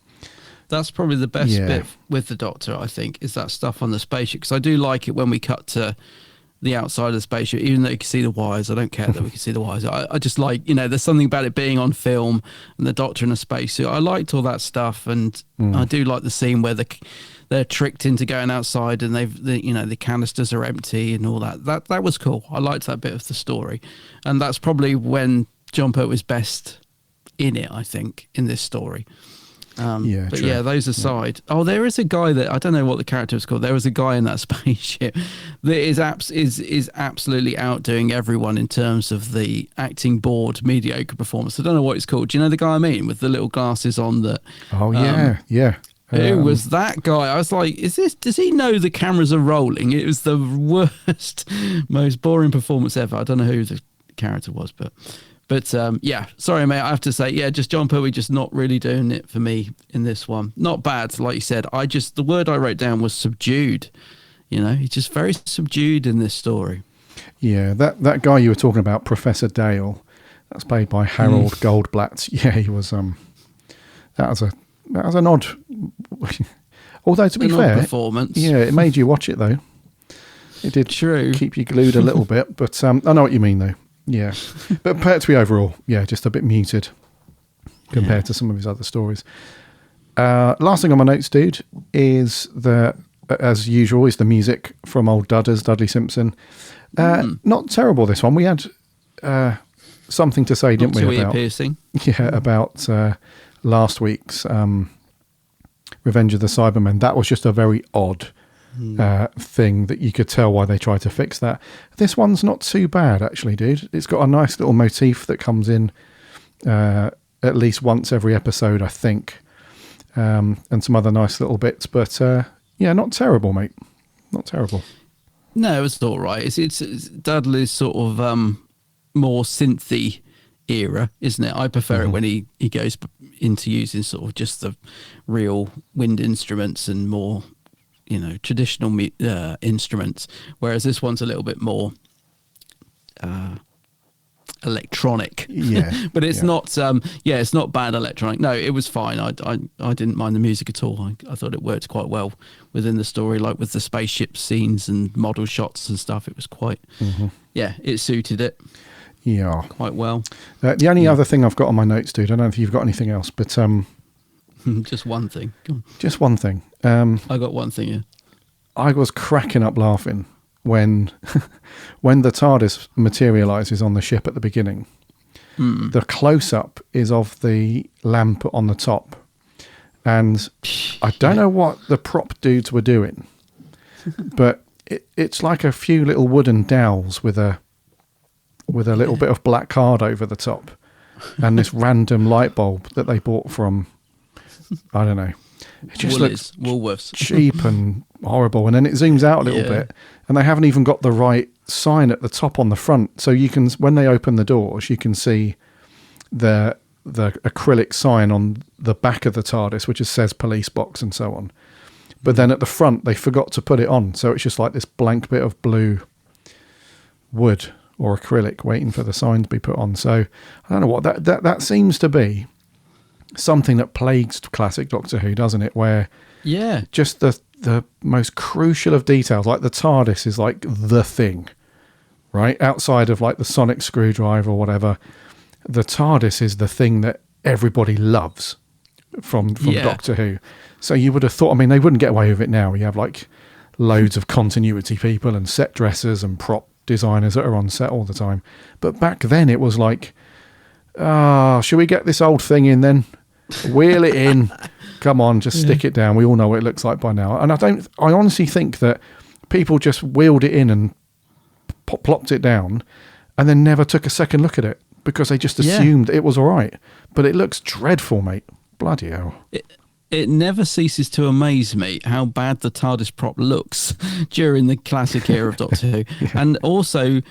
That's probably the best bit with the Doctor, I think, is that stuff on the spaceship. Because I do like it when we cut to the outside of the spaceship, even though you can see the wires. I don't care that we can see the wires. I just like, there's something about it being on film and the Doctor in a spacesuit. I liked all that stuff, and I do like the scene where they're tricked into going outside and the canisters are empty and all that. That was cool. I liked that bit of the story, and that's probably when John Pert was best in it, I think, in this story. But true. Those aside, there is a guy that I don't know what the character is called. There was a guy in that spaceship that is absolutely outdoing everyone in terms of the acting board mediocre performance. I don't know what it's called. Do you know the guy I mean, with the little glasses on? That who was that guy? I was like, does he know the cameras are rolling? It was the worst, most boring performance ever. I don't know who the character was, but sorry, mate. I have to say, just John Pertwee just not really doing it for me in this one. Not bad, like you said. The word I wrote down was subdued. He's just very subdued in this story. Yeah, that guy you were talking about, Professor Dale, that's played by Harold Goldblatt. Yeah, he was. That was an odd. Although to be fair, performance. Yeah, it made you watch it though. It did keep you glued a little bit, but I know what you mean though. Yeah, but Pertwee overall, just a bit muted compared to some of his other stories. Last thing on my notes, dude, is as usual, is the music from old Dudders, Dudley Simpson. Not terrible, this one. We had something to say, didn't we? About piercing. Yeah, about last week's Revenge of the Cybermen. That was just a very odd thing that you could tell why they tried to fix that. This one's not too bad, actually, dude. It's got a nice little motif that comes in at least once every episode, I think, and some other nice little bits. But not terrible, mate. Not terrible. No, it's all right. It's Dudley's sort of more synthy era, isn't it? I prefer it when he goes into using sort of just the real wind instruments and more traditional instruments, whereas this one's a little bit more electronic. But it's not it's not bad electronic. No, it was fine. I didn't mind the music at all. I thought it worked quite well within the story, like with the spaceship scenes and model shots and stuff. It was quite it suited it quite well. The only other thing I've got on my notes, dude, I don't know if you've got anything else, but just one thing. Go on. Just one thing. I got one thing. I was cracking up laughing when the TARDIS materializes on the ship at the beginning. The close-up is of the lamp on the top, and I don't know what the prop dudes were doing, but it's like a few little wooden dowels with a little bit of black card over the top, and this random light bulb that they bought from, I don't know. It just looks Woolworths. cheap and horrible, and then it zooms out a little bit, and they haven't even got the right sign at the top on the front. So you can, when they open the doors, you can see the acrylic sign on the back of the TARDIS, which says police box and so on. But then at the front, they forgot to put it on, so it's just like this blank bit of blue wood or acrylic waiting for the sign to be put on. So I don't know what that seems to be. Something that plagues classic Doctor Who, doesn't it? Where just the most crucial of details, like the TARDIS is like the thing, right? Outside of like the sonic screwdriver or whatever, the TARDIS is the thing that everybody loves from Doctor Who. So you would have thought, I mean, they wouldn't get away with it now. You have like loads of continuity people and set dressers and prop designers that are on set all the time. But back then it was like, should we get this old thing in then? Wheel it in. Come on, just stick it down. We all know what it looks like by now. And I honestly think that people just wheeled it in and plopped it down and then never took a second look at it because they just assumed it was all right. But it looks dreadful, mate. Bloody hell. It never ceases to amaze me how bad the TARDIS prop looks during the classic era of Doctor Who. And also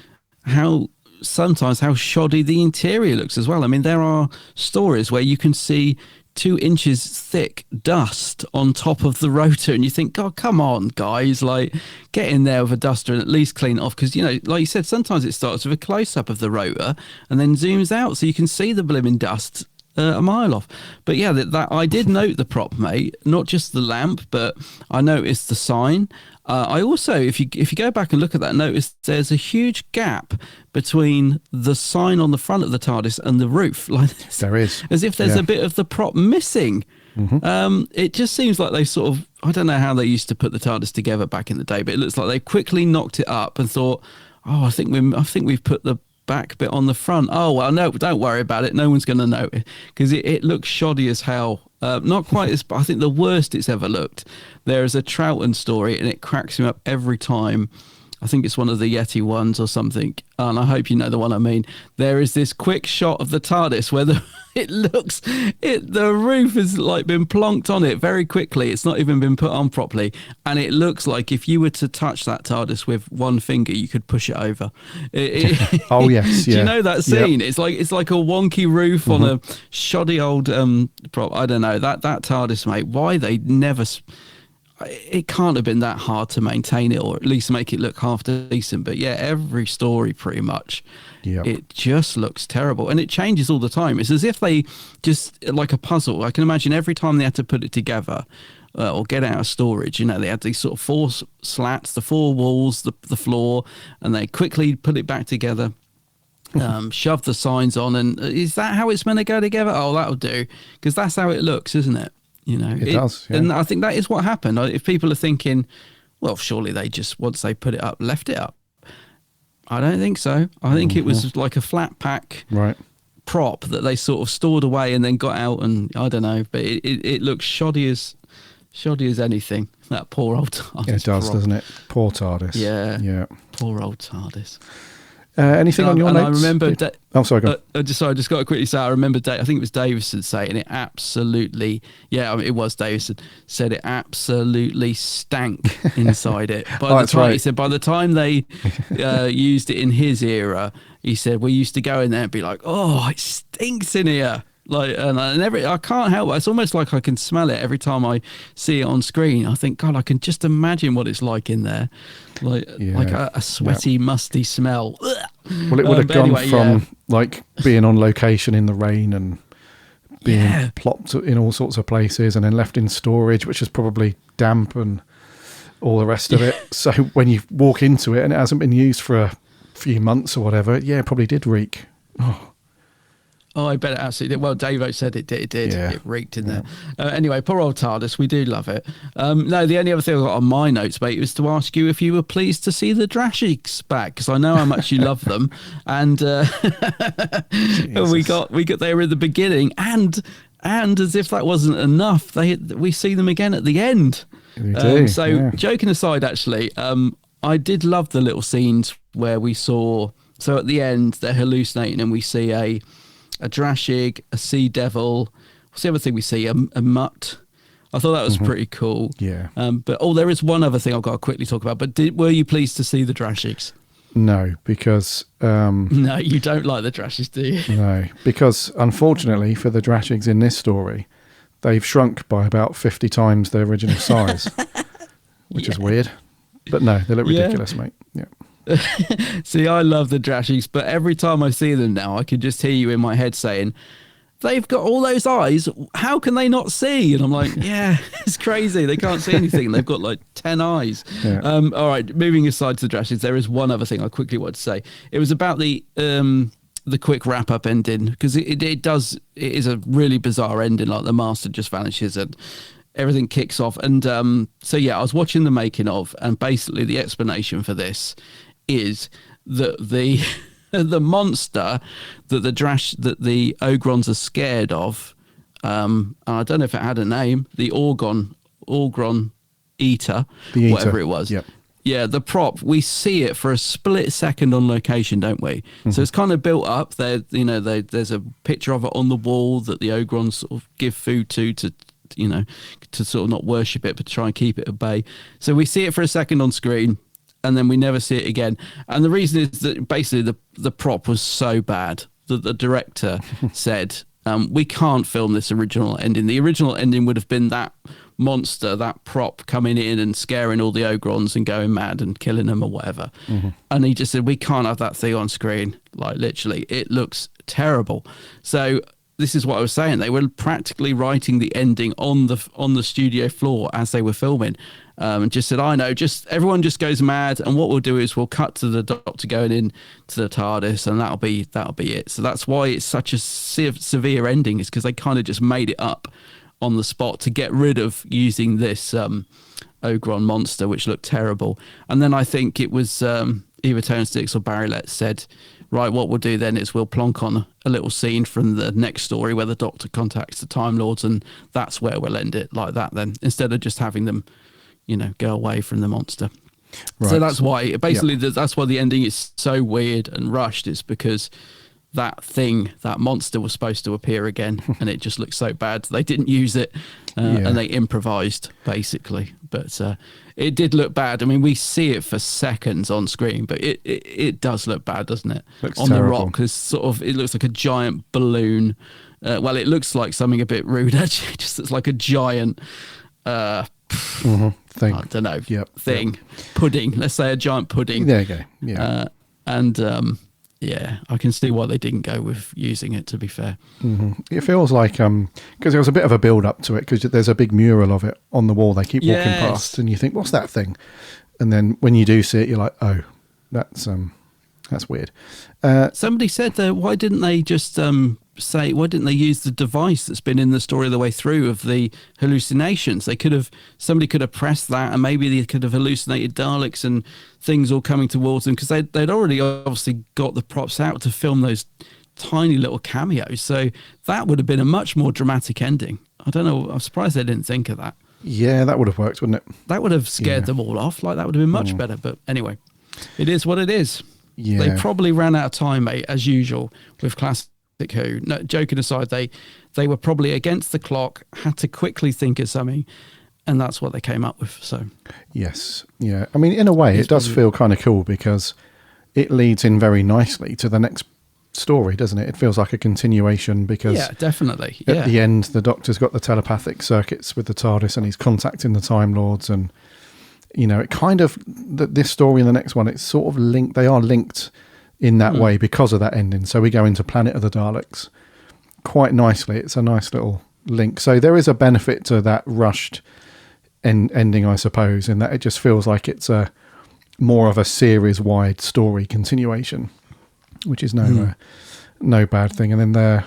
how shoddy the interior looks as well. I mean, there are stories where you can see 2 inches thick dust on top of the rotor, and you think, God, come on, guys, like, get in there with a duster and at least clean it off, because, you know, like you said, sometimes it starts with a close-up of the rotor and then zooms out so you can see the blimmin' dust a mile off. But yeah, that I did note the prop, mate, not just the lamp, but I noticed the sign. I also, if you go back and look at that, notice there's a huge gap between the sign on the front of the TARDIS and the roof. Like there is, as if there's a bit of the prop missing. It just seems like they sort of, I don't know how they used to put the TARDIS together back in the day, but it looks like they quickly knocked it up and thought, oh, I think we've put the back bit on the front. Oh, well, no, don't worry about it. No one's going to know it, because it looks shoddy as hell. Not quite as, I think the worst it's ever looked. There is a Troughton story, and it cracks me up every time. I think it's one of the Yeti ones or something, and I hope you know the one I mean. There is this quick shot of the TARDIS where the roof has like been plonked on it very quickly. It's not even been put on properly, and it looks like if you were to touch that TARDIS with one finger, you could push it over. Oh yes, Do you know that scene? Yep. It's like a wonky roof on a shoddy old prop. I don't know that TARDIS, mate. Why they never? It can't have been that hard to maintain it, or at least make it look half decent. But yeah, every story pretty much, it just looks terrible, and it changes all the time. It's as if they just, like a puzzle. I can imagine every time they had to put it together or get out of storage, you know, they had these sort of 4 slats, the 4 walls, the floor, and they quickly put it back together. Shove the signs on, and is that how it's meant to go together? Oh, that'll do, because that's how it looks, isn't it? You know, it does, yeah. And I think that is what happened. If people are thinking, well, surely they just, once they put it up, left it up. I don't think so. I think it was like a flat pack prop that they sort of stored away and then got out, and I don't know, but it looks shoddy as anything. That poor old TARDIS. It does, doesn't it? Poor TARDIS. Yeah. Poor old TARDIS. Anything on your notes? I remember. Sorry, go on. I just got to quickly say, I remember. I think it was Davison saying it absolutely. Yeah, I mean, it was Davison said it absolutely stank inside it. That's right. He said by the time they used it in his era, he said we used to go in there and be like, oh, it stinks in here. Like, and I can't help it. It's almost like I can smell it every time I see it on screen. I think, God, I can just imagine what it's like in there, like a sweaty, musty smell. Well, it would have gone from like being on location in the rain and being plopped in all sorts of places and then left in storage, which is probably damp and all the rest of it. So when you walk into it and it hasn't been used for a few months or whatever, it probably did reek. Oh, I bet it absolutely did. Well, Davo said it did. It did. It reeked in there. Anyway, poor old TARDIS. We do love it. No, the only other thing I got on my notes, mate, was to ask you if you were pleased to see the Drashigs back, because I know how much you love them. And we got they were at the beginning, and as if that wasn't enough, we see them again at the end. We do. Joking aside, actually, I did love the little scenes where we saw. So at the end, they're hallucinating, and we see a Drashig, a Sea Devil. What's the other thing we see? A Mutt. I thought that was pretty cool. Yeah. But there is one other thing I've got to quickly talk about. But were you pleased to see the Drashigs? No, because... no, you don't like the Drashigs, do you? No, because unfortunately for the Drashigs in this story, they've shrunk by about 50 times their original size, which is weird. But no, they look ridiculous, mate. Yeah. See, I love the Drashigs, but every time I see them now, I can just hear you in my head saying, they've got all those eyes, how can they not see? And I'm like, yeah, it's crazy, they can't see anything, they've got like 10 eyes. All right, moving aside to the Drashigs, there is one other thing I quickly want to say. It was about the quick wrap-up ending, because it is a really bizarre ending, like the Master just vanishes and everything kicks off. And I was watching the making of, and basically the explanation for this is that the monster that the Ogrons are scared of, and I don't know if it had a name, the Orgron Eater, whatever it was. Yep. Yeah, the prop, we see it for a split second on location, don't we? So it's kind of built up there. There's a picture of it on the wall that the Ogrons sort of give food to sort of not worship it, but try and keep it at bay. So we see it for a second on screen, and then we never see it again. And the reason is that basically the prop was so bad that the director said, we can't film this original ending. The original ending would have been that monster, that prop coming in and scaring all the Ogrons and going mad and killing them or whatever. And he just said, we can't have that thing on screen. Like, literally, it looks terrible. So this is what I was saying. They were practically writing the ending on the studio floor as they were filming, and just said, I know, just everyone just goes mad, and what we'll do is we'll cut to the Doctor going in to the TARDIS, and that'll be it. So that's why it's such a severe ending, is because they kind of just made it up on the spot to get rid of using this Ogron monster, which looked terrible. And then I think it was either Tone Sticks or Barry Letts said, right, what we'll do then is we'll plonk on a little scene from the next story where the Doctor contacts the Time Lords, and that's where we'll end it, like that then, instead of just having them, go away from the monster. Right. So that's why, basically, that's why the ending is so weird and rushed. It's because that monster was supposed to appear again, and it just looked so bad. They didn't use it, and they improvised, basically. But it did look bad. I mean, we see it for seconds on screen, but it does look bad, doesn't it? Looks on terrible. the rock, it looks like a giant balloon. Well, it looks like something a bit rude, actually. Just it's like a giant thing. I don't know. Thing. Pudding. Let's say a giant pudding. There you go. Yeah. Yeah, I can see why they didn't go with using it, to be fair. It feels like, because there was a bit of a build up to it, because there's a big mural of it on the wall. They keep walking past, and you think, what's that thing? And then when you do see it, you're like, oh, that's weird. Somebody said, why didn't they just why didn't they use the device that's been in the story the way through of the hallucinations? Somebody could have pressed that, and maybe they could have hallucinated Daleks and things all coming towards them, because they'd already obviously got the props out to film those tiny little cameos. So that would have been a much more dramatic ending. I don't know. I'm surprised they didn't think of that. Yeah, that would have worked, wouldn't it? That would have scared them all off. Like, that would have been much better. But anyway, it is what it is. Yeah. They probably ran out of time, mate, as usual, with Classic Who. No, joking aside, they were probably against the clock, had to quickly think of something, and that's what they came up with. So yes, yeah. I mean, in a way, it does feel kind of cool, because it leads in very nicely to the next story, doesn't it? It feels like a continuation, because definitely. At the end, the Doctor's got the telepathic circuits with the TARDIS, and he's contacting the Time Lords, and it kind of, this story and the next one, it's sort of linked. They are linked in that way because of that ending. So we go into Planet of the Daleks quite nicely. It's a nice little link. So there is a benefit to that rushed ending, I suppose, in that it just feels like it's a more of a series-wide story continuation, which is no bad thing. And then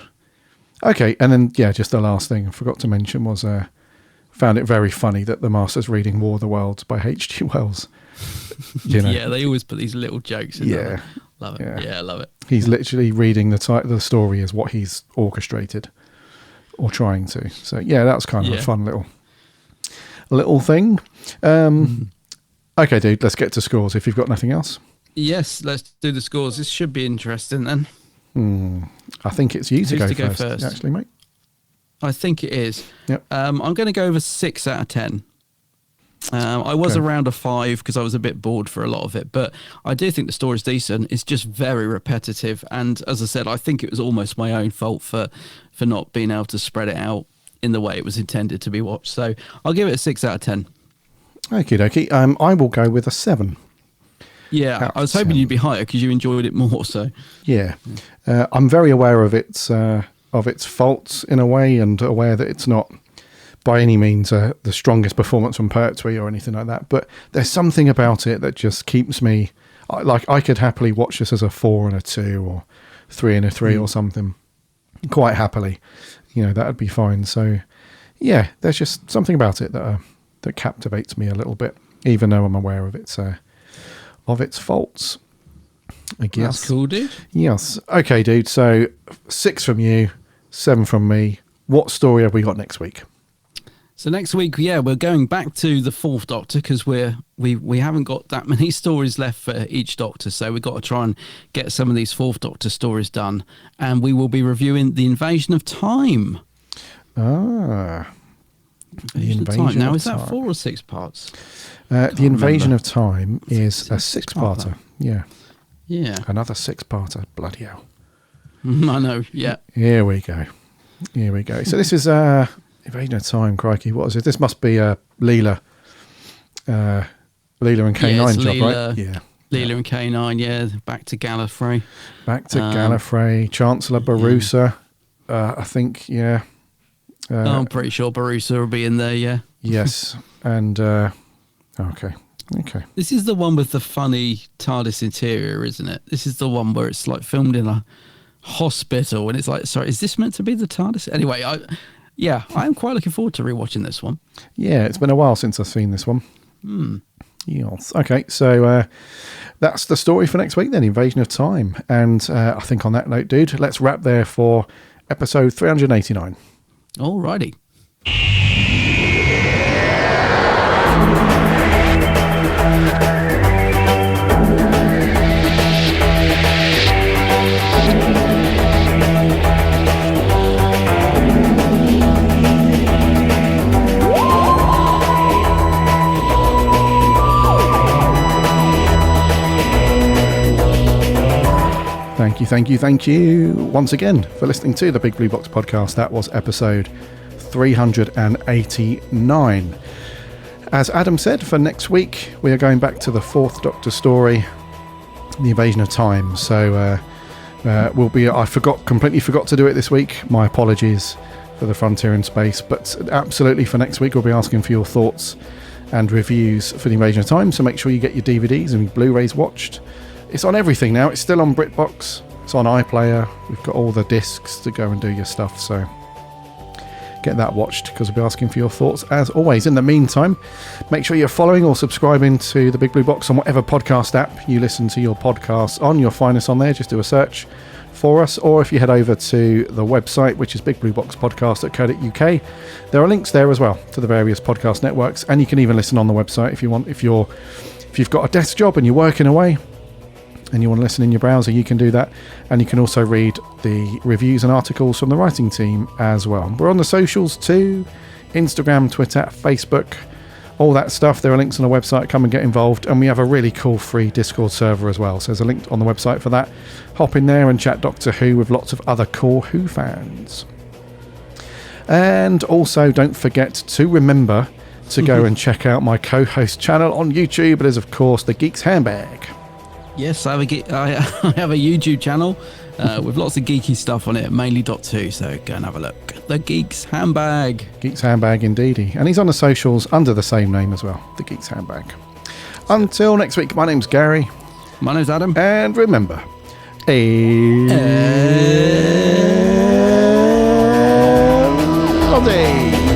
just the last thing I forgot to mention was found it very funny that the Master's reading War of the Worlds by H.G. Wells. Yeah, they always put these little jokes in there. Love it. Yeah, I love it. He's literally reading the story as what he's orchestrated or trying to. So yeah, that was kind of a fun little thing. Okay, dude, let's get to scores if you've got nothing else. Yes, let's do the scores. This should be interesting then. I think it's you to go first, actually, mate. I think it is. Yep. I'm going to go over 6 out of 10. I was around a 5 because I was a bit bored for a lot of it, but I do think the story's decent. It's just very repetitive, and as I said, I think it was almost my own fault for not being able to spread it out in the way it was intended to be watched. So I'll give it a 6 out of 10. Okie dokie. I will go with a 7. Yeah, I was hoping you'd be higher because you enjoyed it more. So yeah, I'm very aware of its faults in a way, and aware that it's not by any means the strongest performance from Pertwee or anything like that. But there's something about it that just keeps me I could happily watch this as a 4 and a 2 or 3 and a 3 or something, quite happily. That'd be fine. So yeah, there's just something about it that captivates me a little bit, even though I'm aware of its faults, I guess. That's cool, dude. Yes. Okay, dude. So 6 from you, 7 from me. What story have we got next week? So next week, we're going back to the 4th Doctor, because we haven't got that many stories left for each Doctor, so we've got to try and get some of these 4th Doctor stories done, and we will be reviewing The Invasion of Time. The Invasion of Time. Now, is that 4 or 6 parts? The Invasion of Time is a 6-parter. Yeah. Yeah. Another 6-parter. Bloody hell. I know, yeah. Here we go. Here we go. So this is Invasion of Time, crikey. What is it? This must be Leela and K9 job, right? Yeah. Leela and K9, yeah. Back to Gallifrey. Gallifrey. Chancellor Barusa. I think, yeah. I'm pretty sure Barusa will be in there, yeah. Yes. And, okay. This is the one with the funny TARDIS interior, isn't it? This is the one where it's like filmed in a hospital and it's like, sorry, is this meant to be the TARDIS? Anyway, I am quite looking forward to rewatching this one. Yeah, it's been a while since I've seen this one. Yes. Okay, so that's the story for next week then, Invasion of Time. And I think on that note, dude, let's wrap there for episode 389. Alrighty. Thank you once again for listening to the Big Blue Box podcast. That was episode 389. As Adam said, for next week, we are going back to the fourth Doctor story, The Invasion of Time. So I completely forgot to do it this week. My apologies for the Frontier in Space, but absolutely for next week, we'll be asking for your thoughts and reviews for The Invasion of Time. So make sure you get your DVDs and Blu-rays watched. It's on everything now. It's still on BritBox. It's on iPlayer. We've got all the discs to go and do your stuff. So get that watched because we'll be asking for your thoughts as always. In the meantime, make sure you're following or subscribing to the Big Blue Box on whatever podcast app you listen to your podcasts on. You'll find us on there. Just do a search for us. Or if you head over to the website, which is bigblueboxpodcast.co.uk, there are links there as well to the various podcast networks. And you can even listen on the website if you want. If you've got a desk job and you're working away, and you want to listen in your browser, you can do that. And you can also read the reviews and articles from the writing team as well. We're on the socials too, Instagram, Twitter, Facebook, all that stuff. There are links on the website. Come and get involved. And we have a really cool free Discord server as well. So there's a link on the website for that. Hop in there and chat Doctor Who with lots of other cool Who fans. And also don't forget to remember to go and check out my co-host channel on YouTube. It is, of course, The Geek's Handbag. Yes, I have a YouTube channel with lots of geeky stuff on it, mainly .2, so go and have a look. The Geek's Handbag. Geek's Handbag, indeedy. And he's on the socials under the same name as well, The Geek's Handbag. Until next week, my name's Gary. My name's Adam. And remember, Aaaaaaaallons-y.